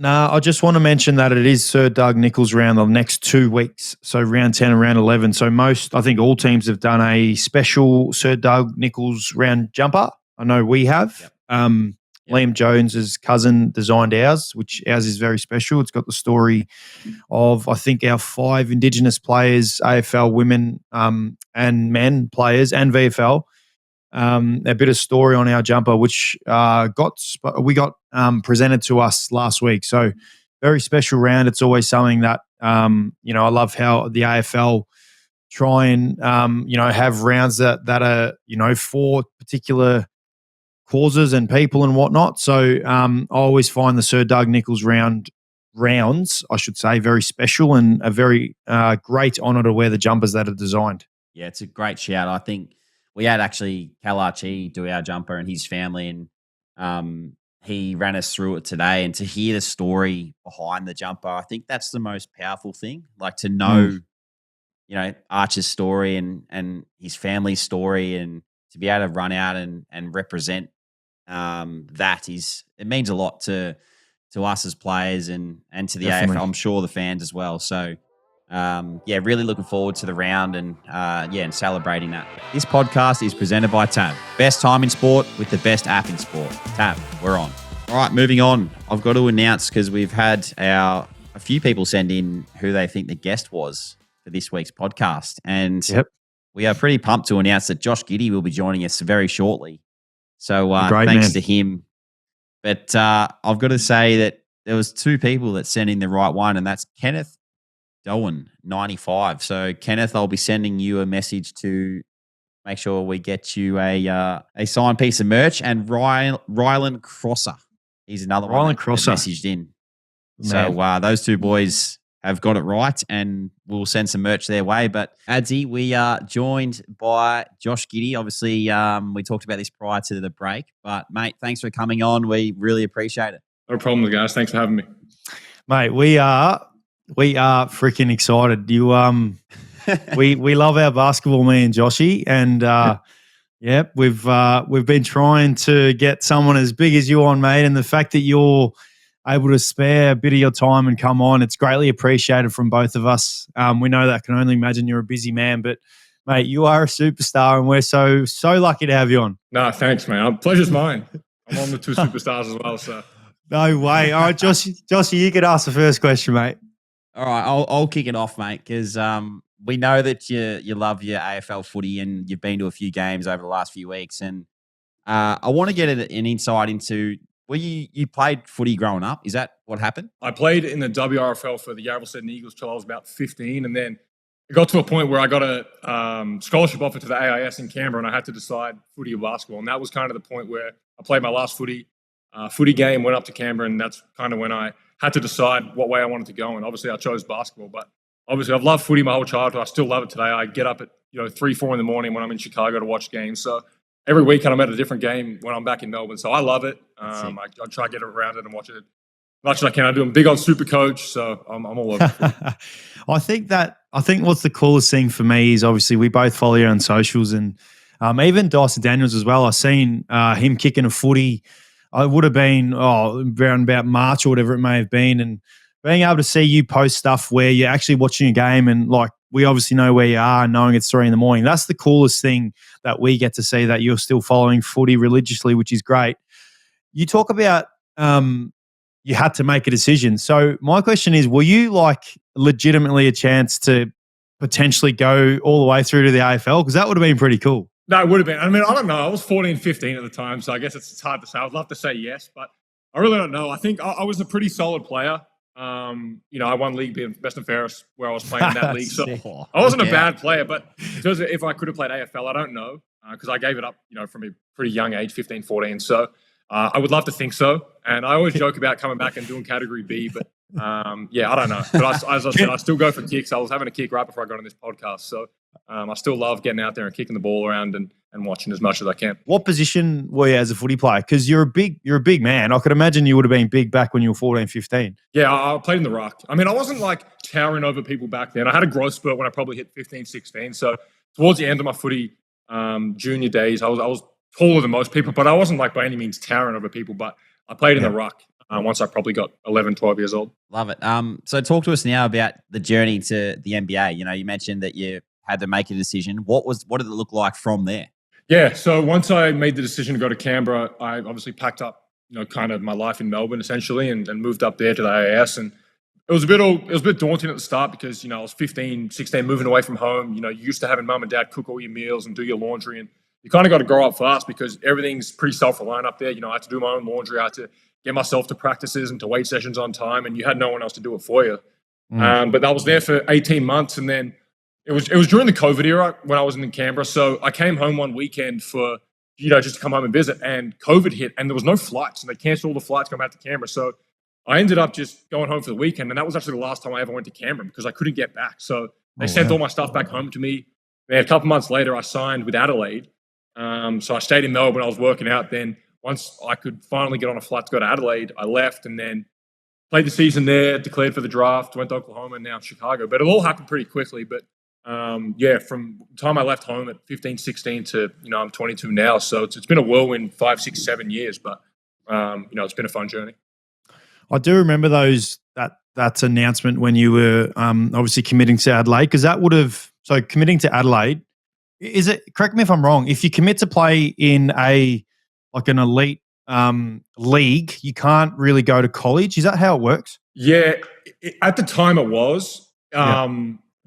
No, I just want to mention that it is Sir Doug Nicholls round the next 2 weeks. So round 10 and round 11. So I think all teams have done a special Sir Doug Nicholls round jumper. I know we have. Yep. Liam Jones's cousin designed ours, which ours is very special. It's got the story of, I think, our 5 Indigenous players, AFL women and men players, and VFL. A bit of story on our jumper, which we got presented to us last week. So very special round. It's always something that I love how the AFL try and have rounds that are for particular causes and people and whatnot. So I always find the Sir Doug Nicholls rounds, I should say, very special, and a very great honour to wear the jumpers that are designed. Yeah, it's a great shout. I think we had actually Cal Archie do our jumper and his family, and he ran us through it today. And to hear the story behind the jumper, I think that's the most powerful thing. Like to know, Arch's story and his family's story, and to be able to run out and represent it means a lot to us as players and to the Definitely. AFL. I'm sure the fans as well. So. Really looking forward to the round and celebrating that. This podcast is presented by Tab. Best time in sport with the best app in sport. Tab, we're on. All right, moving on. I've got to announce, because we've had a few people send in who they think the guest was for this week's podcast. And we are pretty pumped to announce that Josh Giddy will be joining us very shortly. So thanks to him. But I've got to say that there was 2 people that sent in the right one, and that's Kenneth Doan 95. So Kenneth, I'll be sending you a message to make sure we get you a signed piece of merch. And Rylan Crosser, he's another one that messaged in. Man. So those 2 boys have got it right, and we'll send some merch their way. But Adsy, we are joined by Josh Giddy. Obviously, we talked about this prior to the break, but mate, thanks for coming on. We really appreciate it. No problem, guys. Thanks for having me, mate. We are freaking excited. You we love our basketball, me and Joshy, and we've been trying to get someone as big as you on, mate. And the fact that you're able to spare a bit of your time and come on, it's greatly appreciated from both of us. We know that. I can only imagine you're a busy man, but mate, you are a superstar, and we're so lucky to have you on. No, thanks, man. Pleasure's mine. I'm on the 2 superstars as well. So no way. All right, Joshy, you could ask the first question, mate. All right, I'll kick it off, mate, because we know that you love your AFL footy, and you've been to a few games over the last few weeks. And I want to get an insight into, you played footy growing up. Is that what happened? I played in the WRFL for the Yarraville Sydney Eagles till I was about 15, and then it got to a point where I got a scholarship offer to the AIS in Canberra, and I had to decide footy or basketball. And that was kind of the point where I played my last footy game, went up to Canberra, and that's kind of when I had to decide what way I wanted to go. And obviously I chose basketball, but obviously I've loved footy my whole childhood. I still love it today. I get up at 3, 4 in the morning when I'm in Chicago to watch games. So every weekend I'm at a different game when I'm back in Melbourne. So I love it. I try to get around it and watch it as much as I can. I do. I'm big on Supercoach, so I'm all over it. I think what's the coolest thing for me is, obviously we both follow you on socials, and even Dyson Daniels as well. I've seen him kicking a footy. I would have been around about March or whatever it may have been, and being able to see you post stuff where you're actually watching a game, and like we obviously know where you are, knowing it's 3 a.m. That's the coolest thing that we get to see, that you're still following footy religiously, which is great. You talk about you had to make a decision. So my question is, were you like legitimately a chance to potentially go all the way through to the AFL? Because that would have been pretty cool. No, it would have been. I mean, I don't know. I was 14, 15 at the time, so I guess it's hard to say. I would love to say yes, but I really don't know. I think I was a pretty solid player. I won league being best and fairest where I was playing in that league. So I wasn't a bad player, but in terms of if I could have played AFL, I don't know because I gave it up, from a pretty young age, 15, 14. So I would love to think so. And I always joke about coming back and doing category B, but I don't know. But as I said, I still go for kicks. I was having a kick right before I got on this podcast. So I still love getting out there and kicking the ball around and watching as much as I can. What position were you as a footy player? Because you're a big man. I could imagine you would have been big back when you were 14, 15. Yeah, I played in the ruck. I mean, I wasn't like towering over people back then. I had a growth spurt when I probably hit 15, 16. So towards the end of my footy junior days, I was taller than most people, but I wasn't like by any means towering over people. But I played in the ruck once I probably got 11, 12 years old. Love it. So talk to us now about the journey to the NBA. You mentioned that you had to make a decision. What did it look like from there? Yeah, so once I made the decision to go to Canberra, I obviously packed up, kind of my life in Melbourne essentially, and moved up there to the AIS. And it was a bit daunting at the start because I was 15, 16, moving away from home. You used to having mum and dad cook all your meals and do your laundry, and you kind of got to grow up fast because everything's pretty self-reliant up there. I had to do my own laundry, I had to get myself to practices and to weight sessions on time, and you had no one else to do it for you. But I was there for 18 months, and then it was during the COVID era when I was in Canberra. So I came home one weekend for, just to come home and visit, and COVID hit and there was no flights and they canceled all the flights coming back to Canberra. So I ended up just going home for the weekend. And that was actually the last time I ever went to Canberra because I couldn't get back. So they sent all my stuff back home to me. Then a couple months later, I signed with Adelaide. So I stayed in Melbourne. I was working out. Then once I could finally get on a flight to go to Adelaide, I left and then played the season there, declared for the draft, went to Oklahoma and now Chicago. But it all happened pretty quickly. But from the time I left home at 15, 16 to, I'm 22 now. So it's been a whirlwind 5, 6, 7 years, but, it's been a fun journey. I do remember that announcement when you were obviously committing to Adelaide, because committing to Adelaide, correct me if I'm wrong, if you commit to play in an elite league, you can't really go to college. Is that how it works? Yeah, at the time it was.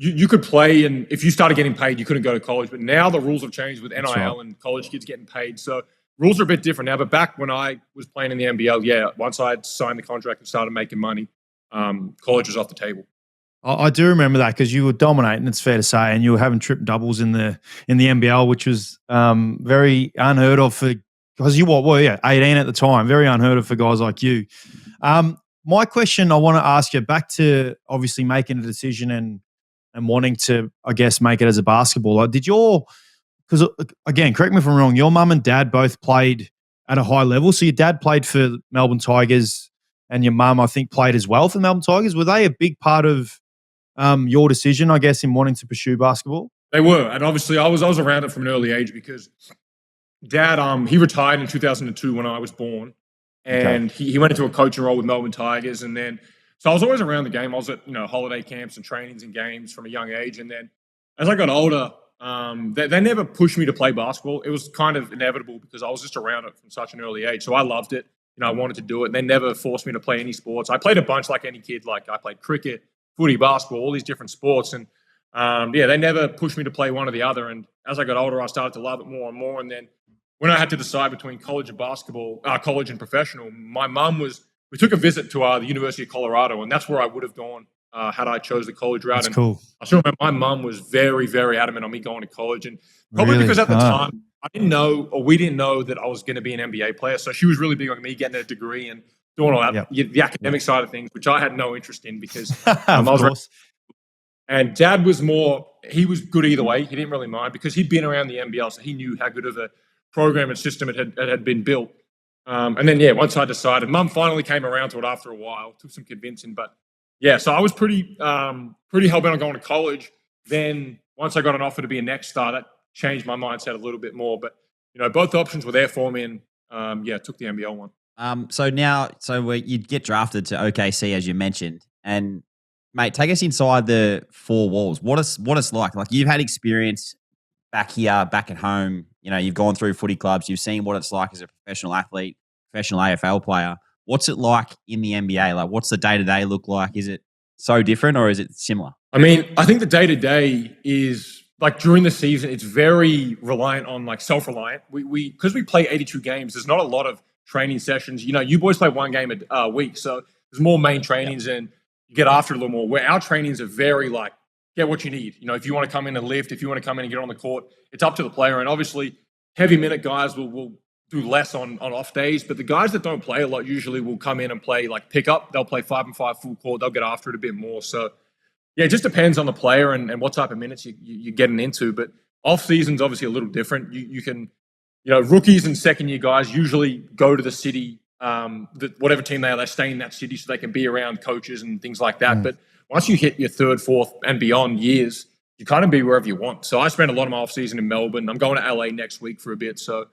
You could play, and if you started getting paid, you couldn't go to college. But now the rules have changed with NIL and college kids getting paid. So rules are a bit different now. But back when I was playing in the NBL, once I had signed the contract and started making money, college was off the table. I do remember that because you were dominating, it's fair to say, and you were having triple doubles in the NBL, which was very unheard of because you were 18 at the time, very unheard of for guys like you. My question I want to ask you, back to obviously making a decision and wanting to, I guess, make it as a basketballer. Because again, correct me if I'm wrong, your mum and dad both played at a high level. So your dad played for Melbourne Tigers and your mum, I think, played as well for Melbourne Tigers. Were they a big part of your decision, I guess, in wanting to pursue basketball? They were. And obviously I was around it from an early age because dad, he retired in 2002 when I was born. And he went into a coaching role with Melbourne Tigers. And then, so I was always around the game. I was at, holiday camps and trainings and games from a young age. And then as I got older, they never pushed me to play basketball. It was kind of inevitable because I was just around it from such an early age. So I loved it. I wanted to do it. And they never forced me to play any sports. I played a bunch like any kid. Like I played cricket, footy, basketball, all these different sports. And they never pushed me to play one or the other. And as I got older, I started to love it more and more. And then when I had to decide between college and basketball, college and professional, my mum we took a visit to the University of Colorado, and that's where I would have gone had I chose the college route. That's and cool. I still remember my mum was very, very adamant on me going to college, and probably because at the time we didn't know that I was going to be an NBA player. So she was really big on me getting a degree and doing all that, the academic side of things, which I had no interest in because I was. And dad was he was good either way. He didn't really mind because he'd been around the NBL, so he knew how good of a program and system it had been built. And then, once I decided, mum finally came around to it after a while, took some convincing. But, so I was pretty hell-bent on going to college. Then once I got an offer to be a next star, that changed my mindset a little bit more. But, both options were there for me and, took the NBL one. So you'd get drafted to OKC, as you mentioned. And, mate, take us inside the four walls. What it's like. Like, you've had experience back here, back at home. You've gone through footy clubs. You've seen what it's like as a professional athlete, professional AFL player. What's it like in the NBA? Like, what's the day-to-day look like? Is it so different or is it similar? I mean, I think the day-to-day is, like, during the season, it's very reliant on, like, self-reliant. Because we play 82 games, there's not a lot of training sessions. You boys play one game a week, so there's more main trainings and you get after it a little more. Where our trainings are very like, get what you need. If you want to come in and lift, if you want to come in and get on the court, it's up to the player. And obviously, heavy minute guys will do less on off days, but the guys that don't play a lot usually will come in and play like pickup. They'll play 5-on-5 full court. They'll get after it a bit more. So yeah, it just depends on the player and what type of minutes you're getting into. But off season's obviously a little different. You can, rookies and second year guys usually go to the city, whatever team they are, they stay in that city so they can be around coaches and things like that. But once you hit your third, fourth, and beyond years, you kind of be wherever you want. So I spent a lot of my off season in Melbourne. I'm going to LA next week for a bit, so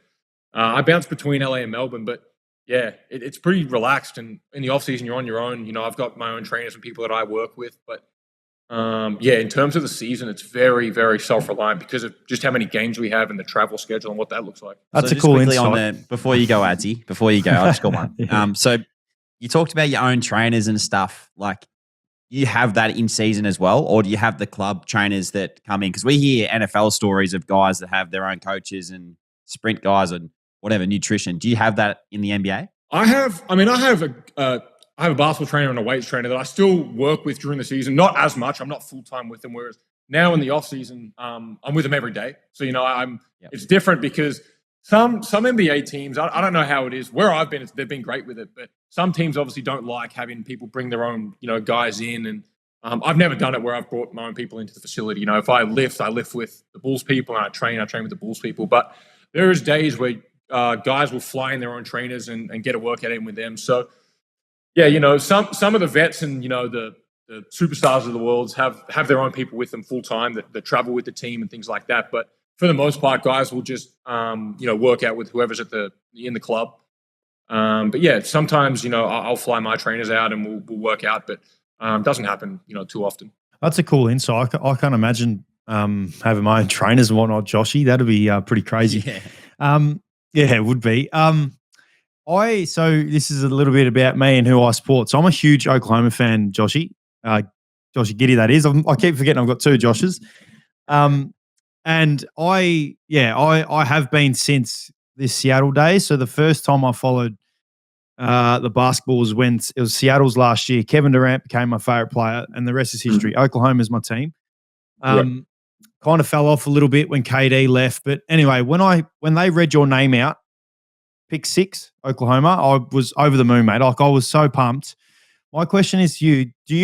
I bounce between LA and Melbourne. But yeah, it's pretty relaxed. And in the off season, you're on your own. I've got my own trainers and people that I work with, but in terms of the season, it's very, very self-reliant because of just how many games we have and the travel schedule and what that looks like. That's so a cool insight. Before you go, Adzi, I just got one. Yeah. So you talked about your own trainers and stuff. Like, you have that in season as well, or do you have the club trainers that come in? Because we hear NFL stories of guys that have their own coaches and sprint guys and whatever, nutrition. Do you have that in the NBA? I have a basketball trainer and a weights trainer that I still work with during the season. Not as much. I'm not full-time with them, whereas now in the off-season, I'm with them every day. So, it's different because some NBA teams, I don't know how it is. Where I've been, they've been great with it. But some teams obviously don't like having people bring their own, guys in. And I've never done it where I've brought my own people into the facility. If I lift with the Bulls people, and I train with the Bulls people. But there is days where guys will fly in their own trainers and get a workout in with them. So, yeah, some of the vets and, the superstars of the world have their own people with them full time that travel with the team and things like that. But for the most part, guys will just, work out with whoever's in the club. But yeah, sometimes, I'll fly my trainers out and we'll work out, but it doesn't happen, too often. That's a cool insight. I can't imagine having my own trainers and whatnot, Joshy. That'd be pretty crazy. Yeah. It would be. So this is a little bit about me and who I support. So I'm a huge Oklahoma fan, Joshy. Josh Giddy, that is. I keep forgetting I've got two Joshes. And I have been since this Seattle days. So the first time I followed the basketball was when it was Seattle's last year. Kevin Durant became my favorite player, and the rest is history. Oklahoma's my team. Kind of fell off a little bit when KD left. But anyway, when they read your name out, pick 6, Oklahoma, I was over the moon, mate. Like, I was so pumped. My question is to you, do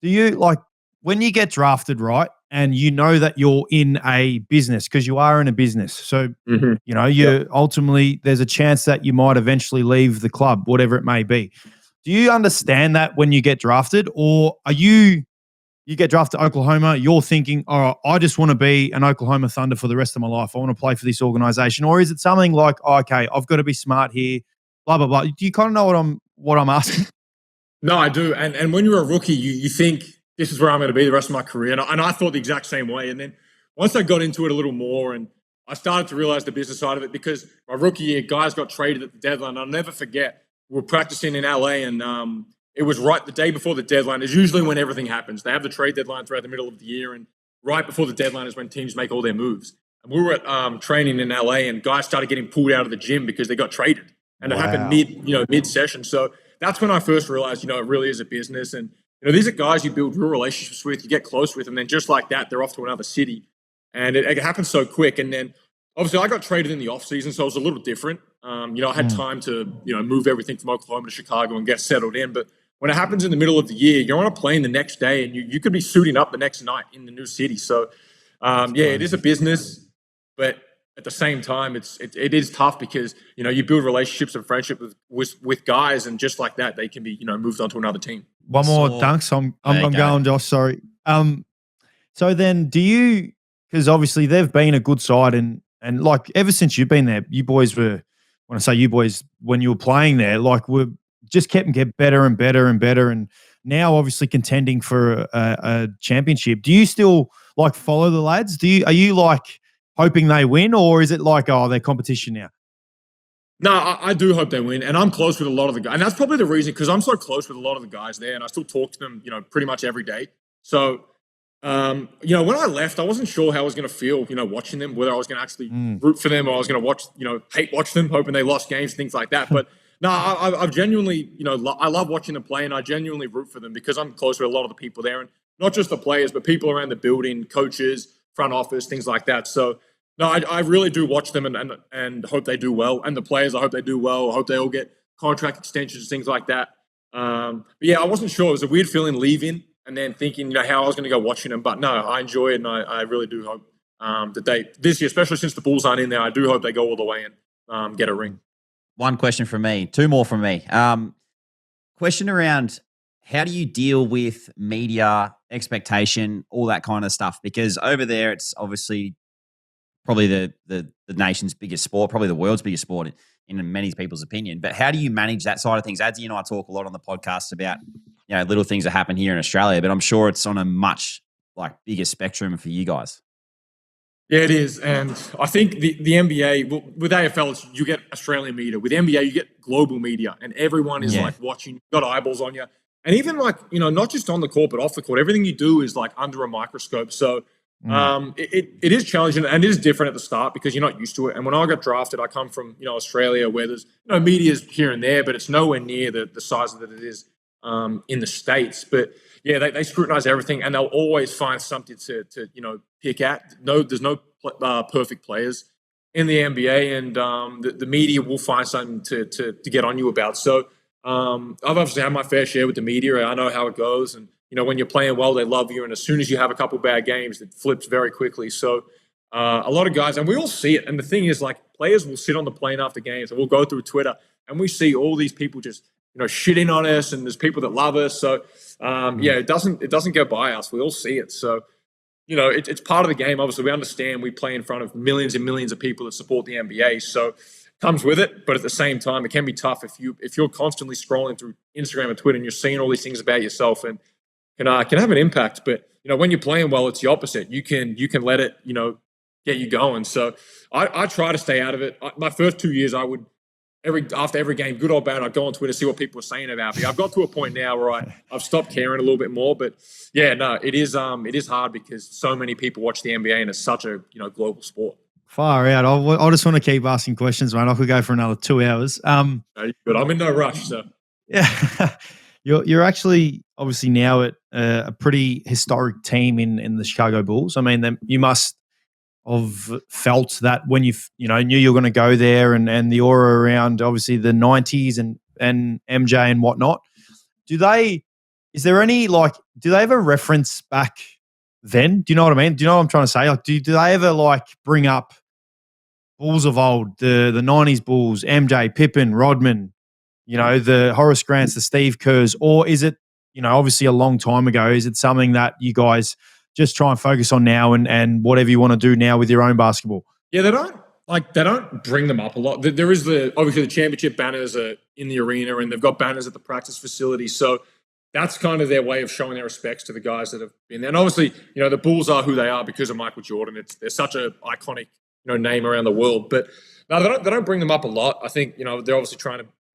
you like when you get drafted, right, and you know that you're in a business, because you are in a business. So, ultimately there's a chance that you might eventually leave the club, whatever it may be. Do you understand that when you get drafted, or are you get drafted to Oklahoma, you're thinking, all right, I just want to be an Oklahoma Thunder for the rest of my life. I want to play for this organization. Or is it something like, okay, I've got to be smart here, blah, blah, blah. Do you kind of know what I'm asking? No, I do. And when you're a rookie, you think this is where I'm going to be the rest of my career. And I thought the exact same way. And then once I got into it a little more and I started to realize the business side of it, because my rookie year, guys got traded at the deadline. I'll never forget, we were practicing in LA and it was right the day before the deadline is usually when everything happens. They have the trade deadline throughout the middle of the year, and right before the deadline is when teams make all their moves. And we were at training in LA, and guys started getting pulled out of the gym because they got traded, and it happened mid session. So that's when I first realized, it really is a business, and these are guys you build real relationships with, you get close with, and then just like that, they're off to another city, and it happens so quick. And then obviously I got traded in the off season, so it was a little different. I had time to move everything from Oklahoma to Chicago and get settled in, but when it happens in the middle of the year, you're on a plane the next day and you could be suiting up the next night in the new city. So, it is a business, but at the same time, it is tough because, you build relationships and friendship with guys, and just like that, they can be, moved on to another team. One more dunks. I'm going, Josh. Sorry. So then because obviously they've been a good side and like ever since you've been there, you boys were, when I say you boys, when you were playing there, like we're just kept better and better and better. And now obviously contending for a championship. Do you still like follow the lads? Are you like hoping they win, or is it like, they're competition now? No, I do hope they win. And I'm close with a lot of the guys. And that's probably the reason, because I'm so close with a lot of the guys there and I still talk to them, pretty much every day. So When I left, I wasn't sure how I was going to feel, watching them, whether I was going to actually root for them or I was going to watch, hate watch them, hoping they lost games, things like that. But no, I've genuinely, I love watching them play, and I genuinely root for them because I'm close with a lot of the people there, and not just the players, but people around the building, coaches, front office, things like that. So no, I really do watch them and hope they do well. And the players, I hope they do well. I hope they all get contract extensions, things like that. But yeah, I wasn't sure. It was a weird feeling leaving and then thinking, how I was going to go watching them. But no, I enjoy it, and I really do hope that this year, especially since the Bulls aren't in there, I do hope they go all the way and get a ring. One question from me, two more from me. Question around how do you deal with media expectation, all that kind of stuff? Because over there, it's obviously probably the nation's biggest sport, probably the world's biggest sport in many people's opinion. But how do you manage that side of things? Ads, I talk a lot on the podcast about little things that happen here in Australia, but I'm sure it's on a much bigger spectrum for you guys. Yeah, it is. And I think the NBA, with AFL, you get Australian media. With NBA, you get global media, and everyone is watching, you've got eyeballs on you. And even not just on the court, but off the court, everything you do is under a microscope. So it is challenging, and it is different at the start because you're not used to it. And when I got drafted, I come from, Australia, where there's, media's here and there, but it's nowhere near the size that it is in the States. But yeah, they scrutinize everything, and they'll always find something to pick at. There's no perfect players in the NBA, and the media will find something to get on you about. So I've obviously had my fair share with the media. I know how it goes, and when you're playing well, they love you, and as soon as you have a couple bad games, it flips very quickly. So a lot of guys, and we all see it. And the thing is, players will sit on the plane after games, and we'll go through Twitter, and we see all these people just shitting on us, and there's people that love us. So it doesn't go by us. We all see it. So it's part of the game. Obviously, we understand we play in front of millions and millions of people that support the NBA. So it comes with it, but at the same time, it can be tough if you're constantly scrolling through Instagram and Twitter and you're seeing all these things about yourself, and can have an impact. But when you're playing well, it's the opposite. You can let it get you going. So I try to stay out of it. My first 2 years, I would after every game, good or bad, I'd go on Twitter, see what people were saying about me. I've got to a point now where I've stopped caring a little bit more. But yeah, no, it is hard because so many people watch the NBA, and it's such a global sport. Far out. I just want to keep asking questions, mate. I could go for another 2 hours. But I'm in no rush. So yeah, you're actually obviously now at a pretty historic team in the Chicago Bulls. I mean, you must have felt that when you knew you were going to go there, and the aura around obviously the 90s and MJ and whatnot. Do they ever reference back then? Do you know what I mean? Do you know what I'm trying to say? Do they ever bring up Bulls of old, the 90s Bulls, MJ, Pippen, Rodman, the Horace Grants, the Steve Kerrs, or is it, obviously a long time ago? Is it something that you guys just try and focus on now and whatever you want to do now with your own basketball? Yeah, they don't bring them up a lot. There is obviously the championship banners are in the arena, and they've got banners at the practice facility. So that's kind of their way of showing their respects to the guys that have been there. And obviously, the Bulls are who they are because of Michael Jordan. They're such an iconic, name around the world. But no, they don't bring them up a lot. I think, they're obviously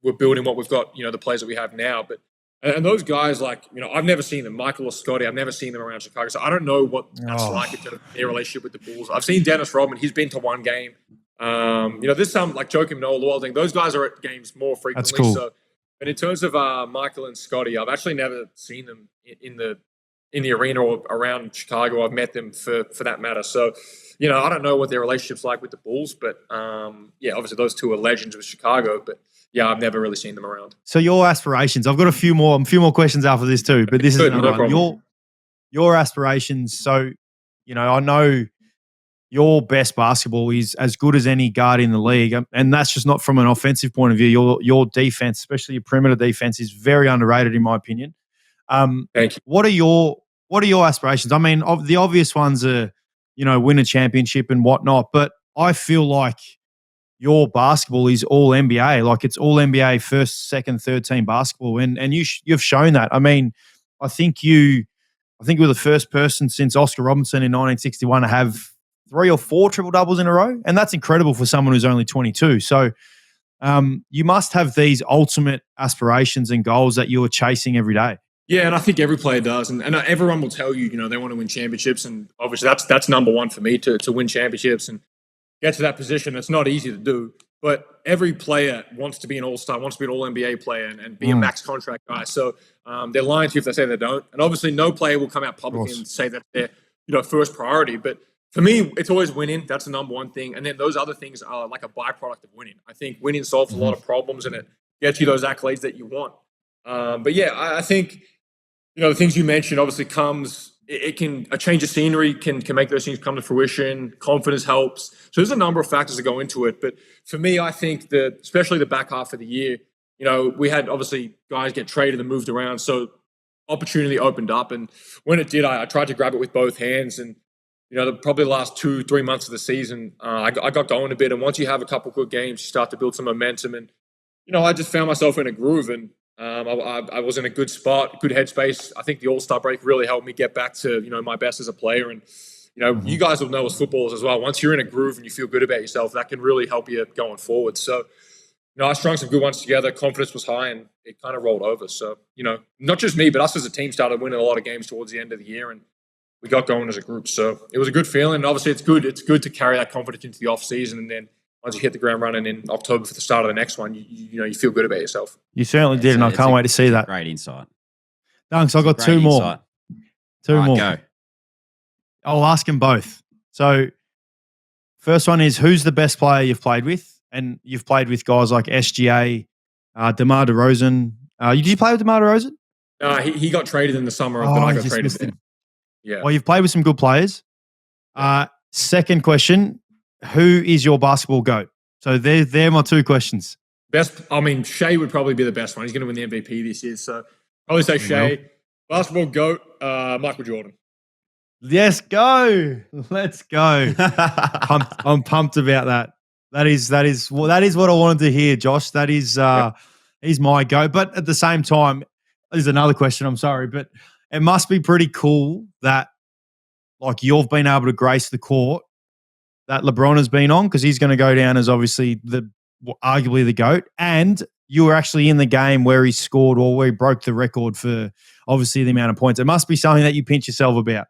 we're building what we've got, the players that we have now. But and those guys, I've never seen them, Michael or Scotty. I've never seen them around Chicago, so I don't know what that's like in terms of their relationship with the Bulls. I've seen Dennis Rodman; he's been to one game. There's some Joakim Noah, the thing. Those guys are at games more frequently. That's cool. So, but in terms of Michael and Scotty, I've actually never seen them in the arena or around Chicago. I've met them for that matter. So, I don't know what their relationship's like with the Bulls, but obviously those two are legends with Chicago, but. Yeah, I've never really seen them around. So your aspirations, I've got a few more questions after this too, but this is another one. Your aspirations. So, I know your best basketball is as good as any guard in the league, and that's just not from an offensive point of view. Your defense, especially your perimeter defense, is very underrated in my opinion. Thank you. What are your aspirations? I mean, the obvious ones are, win a championship and whatnot, but I feel like your basketball is all NBA. It's all NBA first, second, third team basketball. And you've shown that. I mean, I think you were the first person since Oscar Robertson in 1961 to have 3 or 4 triple doubles in a row. And that's incredible for someone who's only 22. So you must have these ultimate aspirations and goals that you're chasing every day. Yeah, and I think every player does, and everyone will tell you, they want to win championships, and obviously that's number one for me to win championships and get to that position. It's not easy to do, but every player wants to be an all-star, wants to be an all-NBA player and be a max contract guy. So they're lying to you if they say they don't. And obviously no player will come out publicly and say that they're, first priority. But for me, it's always winning. That's the number one thing. And then those other things are like a byproduct of winning. I think winning solves a lot of problems and it gets you those accolades that you want. But yeah, I think, the things you mentioned obviously a change of scenery can make those things come to fruition. Confidence helps. So there's a number of factors that go into it. But for me, I think that especially the back half of the year, we had obviously guys get traded and moved around. So opportunity opened up. And when it did, I tried to grab it with both hands. And, probably the last 2-3 months of the season, I got going a bit. And once you have a couple good games, you start to build some momentum. And, I just found myself in a groove and I was in a good spot, good headspace. I think the All-Star break really helped me get back to, my best as a player. And, you guys will know as footballers as well, once you're in a groove and you feel good about yourself, that can really help you going forward. So, I strung some good ones together. Confidence was high and it kind of rolled over. So, not just me, but us as a team started winning a lot of games towards the end of the year and we got going as a group. So it was a good feeling. And obviously it's good to carry that confidence into the off season. And then once you hit the ground running in October for the start of the next one, you feel good about yourself. You certainly did, and I can't wait to see that. Great insight. Dunks, I've got two more. Two more. Go. I'll ask them both. So first one is, who's the best player you've played with? And you've played with guys like SGA, DeMar DeRozan. Did you play with DeMar DeRozan? He got traded in the summer, but I got traded in. Yeah. Well, you've played with some good players. Second question, who is your basketball GOAT? So they're my two questions. Shea would probably be the best one. He's going to win the MVP this year. So probably say Shea. Basketball GOAT, Michael Jordan. Yes, go. Let's go. I'm pumped about that. That is what I wanted to hear, Josh. That is he's my GOAT. But at the same time, there's another question, I'm sorry, but it must be pretty cool that like you've been able to grace the court that LeBron has been on, because he's going to go down as obviously arguably the GOAT, and you were actually in the game where he scored or where he broke the record for obviously the amount of points. It must be something that you pinch yourself about.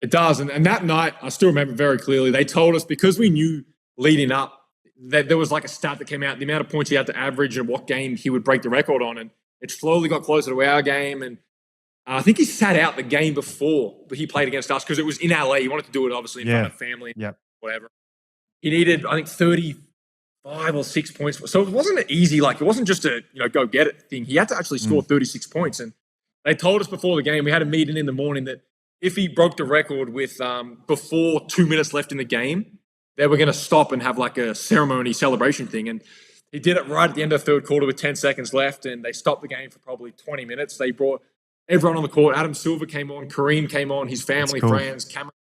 It does. And that night, I still remember very clearly, they told us, because we knew leading up that there was like a stat that came out, the amount of points he had to average and what game he would break the record on. And it slowly got closer to our game. And I think he sat out the game before he played against us because it was in LA. He wanted to do it obviously in front of family, whatever. He needed, I think, 35 or 6 points. So it wasn't easy. Like, it wasn't just a go get it thing. He had to actually score 36 points. And they told us before the game, we had a meeting in the morning, that if he broke the record with before 2 minutes left in the game, they were going to stop and have like a ceremony celebration thing. And he did it right at the end of the third quarter with 10 seconds left. And they stopped the game for probably 20 minutes. They brought everyone on the court. Adam Silver came on, Kareem came on, his family, friends, Cameron.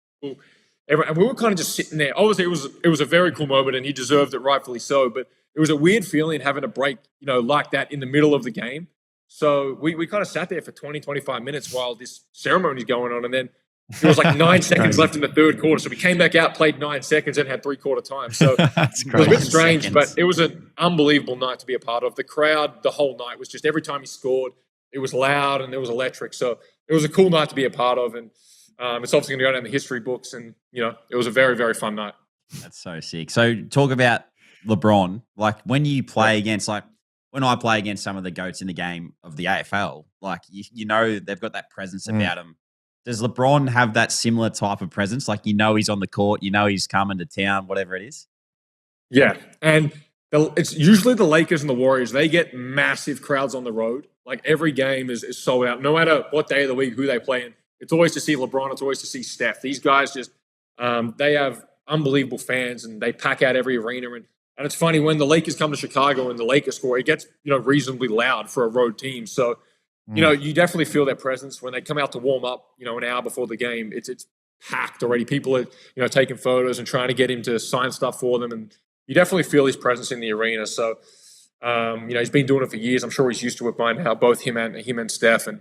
And we were kind of just sitting there. Obviously, it was a very cool moment, and he deserved it, rightfully so. But it was a weird feeling having a break, like that in the middle of the game. So we kind of sat there for 20, 25 minutes while this ceremony's going on. And then there was like 9 seconds left in the third quarter. So we came back out, played 9 seconds, and had three-quarter time. So it was a bit strange, but it was an unbelievable night to be a part of. The crowd, the whole night, was just every time he scored, it was loud and it was electric. So it was a cool night to be a part of. And it's obviously going to go down in the history books. And, it was a very, very fun night. That's so sick. So talk about LeBron. Like, when you play against, like, when I play against some of the GOATs in the game of the AFL, like, they've got that presence about them. Does LeBron have that similar type of presence? Like, he's on the court, he's coming to town, whatever it is? Yeah. And it's usually the Lakers and the Warriors. They get massive crowds on the road. Like, every game is sold out, no matter what day of the week, who they play in. It's always to see LeBron. It's always to see Steph. These guys just, they have unbelievable fans, and they pack out every arena. And it's funny, when the Lakers come to Chicago and the Lakers score, it gets, reasonably loud for a road team. So, you definitely feel their presence when they come out to warm up, an hour before the game. It's packed already. People are, taking photos and trying to get him to sign stuff for them. And you definitely feel his presence in the arena. So, he's been doing it for years. I'm sure he's used to it by now, both him and Steph. And,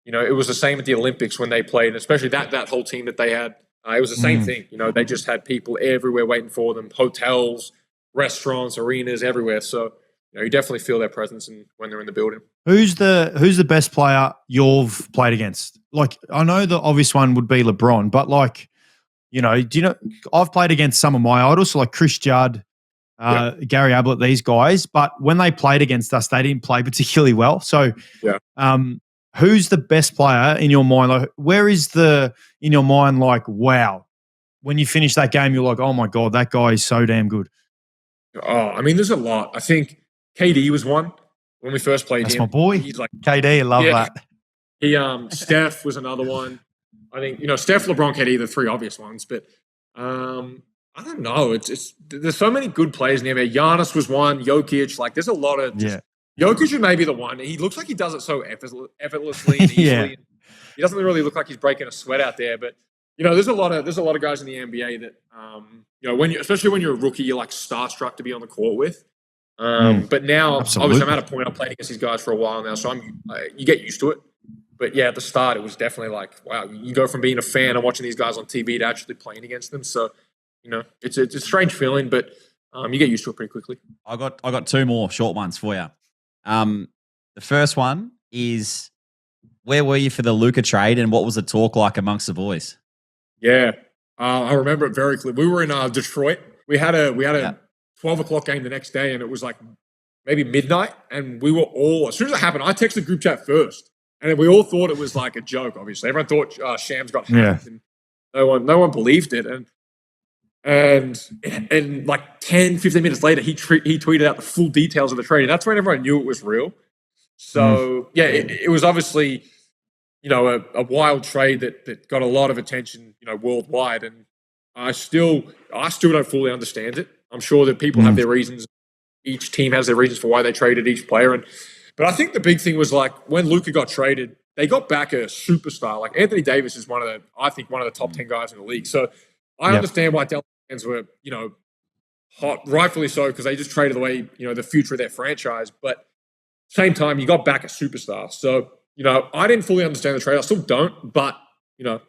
it was the same at the Olympics when they played, especially that whole team that they had. It was the same thing. They just had people everywhere waiting for them, hotels, restaurants, arenas, everywhere. So you definitely feel their presence when they're in the building. Who's the best player you've played against? Like, I know the obvious one would be LeBron, but like, do you know? I've played against some of my idols, so like Chris Judd, Gary Ablett, these guys. But when they played against us, they didn't play particularly well. So, who's the best player in your mind? Like, where is in your mind, like, wow, when you finish that game, you're like, oh my God, that guy is so damn good. Oh, I mean, there's a lot. I think KD was one when we first played him. That's my boy. He's like KD. I love that. Steph was another one. I think, Steph, LeBron, KD, the three obvious ones. But I don't know. It's there's so many good players in the NBA. Giannis was one. Jokic. Like, there's a lot of Jokic is maybe the one. He looks like he does it so effortlessly and easily. He doesn't really look like he's breaking a sweat out there. But there's a lot of guys in the NBA that especially when you're a rookie, you're like starstruck to be on the court with. But now, obviously, I'm at a point. I've played against these guys for a while now, so you get used to it. But yeah, at the start, it was definitely like, wow, you go from being a fan and watching these guys on TV to actually playing against them. So, it's a strange feeling, but you get used to it pretty quickly. I got two more short ones for you. The first one is, where were you for the Luka trade, and what was the talk like amongst the boys? Yeah, I remember it very clearly. We were in Detroit. We had a 12 o'clock game the next day, and it was like maybe midnight, and we were all, as soon as it happened, I texted the group chat first, and we all thought it was like a joke, obviously. Everyone thought Shams got hacked, and no one believed it. And like 10, 15 minutes later, he tweeted out the full details of the trade, and that's when everyone knew it was real. So, it was obviously, a wild trade that got a lot of attention, worldwide, and I still don't fully understand it. I'm sure that people have their reasons. Each team has their reasons for why they traded each player. But I think the big thing was, like, when Luka got traded, they got back a superstar. Like, Anthony Davis is one of the top 10 guys in the league. So I understand why Dallas fans were, hot, rightfully so, because they just traded away, the future of their franchise. But same time, you got back a superstar. So, I didn't fully understand the trade. I still don't. But,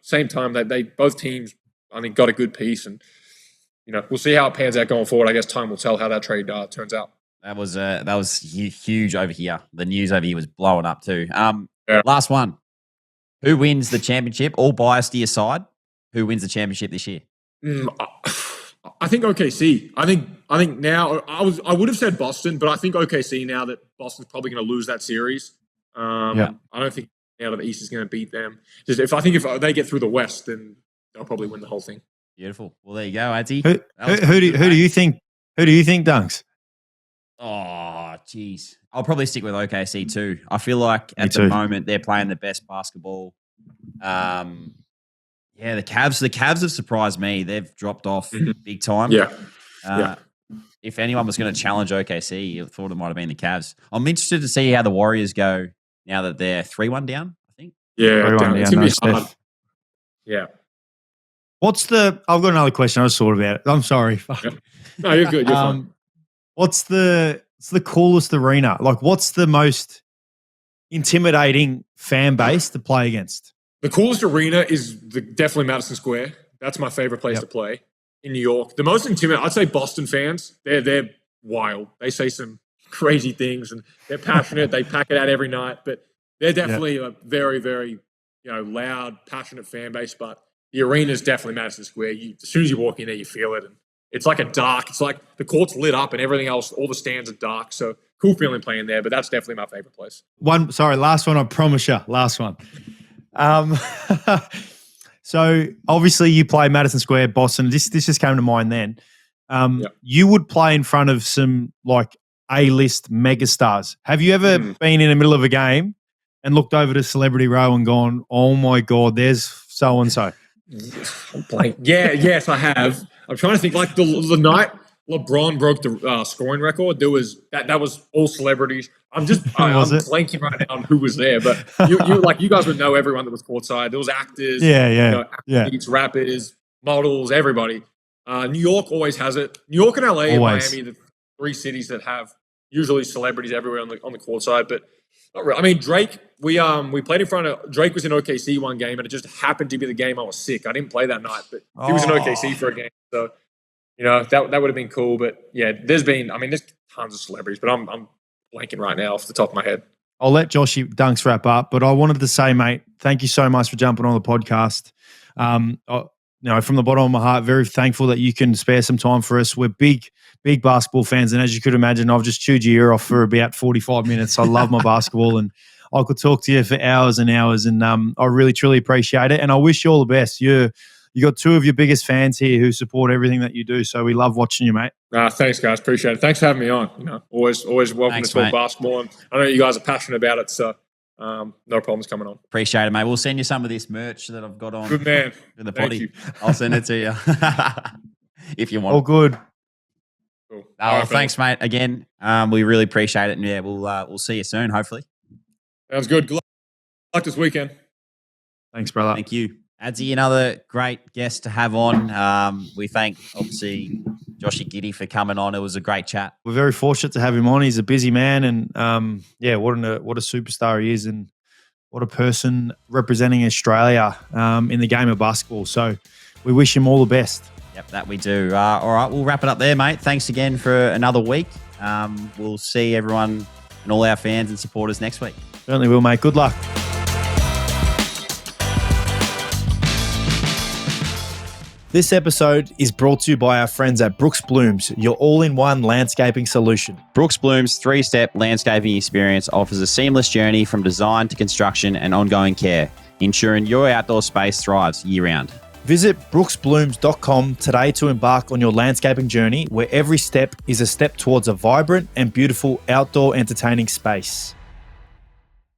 same time, they both teams, I think, got a good piece. And, we'll see how it pans out going forward. I guess time will tell how that trade turns out. That was huge over here. The news over here was blowing up too. Last one. Who wins the championship? All bias to your side. Who wins the championship this year? I think OKC. I think now I would have said Boston, but I think OKC now that Boston's probably going to lose that series. I don't think out of the East is going to beat them. Just if they get through the West, then they'll probably win the whole thing. Beautiful. Well, there you go, Adzi. Who do you think? Who do you think, Dunks? Oh, geez. I'll probably stick with OKC too. I feel like at the moment they're playing the best basketball. The Cavs have surprised me. They've dropped off big time. If anyone was going to challenge OKC, I thought it might have been the Cavs. I'm interested to see how the Warriors go now that they're 3-1 down, I think. Yeah, it's going to be hard. Yeah. I've got another question. I was thought about it. I'm sorry. Yeah. No, you're good. You're fine. What's the coolest arena? Like, what's the most intimidating fan base to play against? The coolest arena is definitely Madison Square. That's my favorite place to play in New York. The most intimidating, I'd say Boston fans. They're wild. They say some crazy things, and they're passionate. They pack it out every night. But they're definitely a very, very loud, passionate fan base. But the arena is definitely Madison Square. As soon as you walk in there, you feel it. And it's like it's like the court's lit up and everything else, all the stands are dark. So cool feeling playing there, but that's definitely my favorite place. Last one, I promise you. Last one. So obviously you play Madison Square, Boston. This just came to mind then. You would play in front of some like A-list megastars. Have you ever been in the middle of a game and looked over to Celebrity Row and gone, oh my God, there's so-and-so? Yes, I have. I'm trying to think. Like the night LeBron broke the scoring record, there was that was all celebrities. I'm blanking right now on who was there, but you guys would know everyone that was courtside. There was actors, athletes, rappers, models, everybody. New York always has it. New York and LA and Miami, the three cities that have usually celebrities everywhere on the courtside, but. Not really. I mean, Drake, we played in front of Drake was in OKC one game, and it just happened to be the game I was sick. I didn't play that night, but he was in OKC for a game. So, that would have been cool. But yeah, there's tons of celebrities, but I'm blanking right now off the top of my head. I'll let Joshy Dunks wrap up, but I wanted to say, mate, thank you so much for jumping on the podcast. From the bottom of my heart, very thankful that you can spare some time for us. We're big basketball fans, and as you could imagine, I've just chewed your ear off for about 45 minutes. I love my basketball, and I could talk to you for hours and hours, and I really, truly appreciate it, and I wish you all the best. You got two of your biggest fans here who support everything that you do, so we love watching you, mate. Thanks, guys. Appreciate it. Thanks for having me on. Always welcome to talk basketball, and I know you guys are passionate about it, so no problems coming on. Appreciate it, mate. We'll send you some of this merch that I've got on. Good man. In the potty. I'll send it to you if you want. All good. Cool. Thanks, mate. Again, we really appreciate it, and yeah, we'll see you soon, hopefully. Sounds good. Good luck this weekend. Thanks, brother. Thank you. Adzi, another great guest to have on. We thank, obviously, Josh Giddy for coming on. It was a great chat. We're very fortunate to have him on. He's a busy man, and what a superstar he is, and what a person representing Australia in the game of basketball. So we wish him all the best. Yep, that we do. All right, we'll wrap it up there, mate. Thanks again for another week. We'll see everyone and all our fans and supporters next week. Certainly will, mate. Good luck. This episode is brought to you by our friends at Brooks Blooms, your all-in-one landscaping solution. Brooks Blooms' three-step landscaping experience offers a seamless journey from design to construction and ongoing care, ensuring your outdoor space thrives year-round. Visit brooksblooms.com today to embark on your landscaping journey, where every step is a step towards a vibrant and beautiful outdoor entertaining space.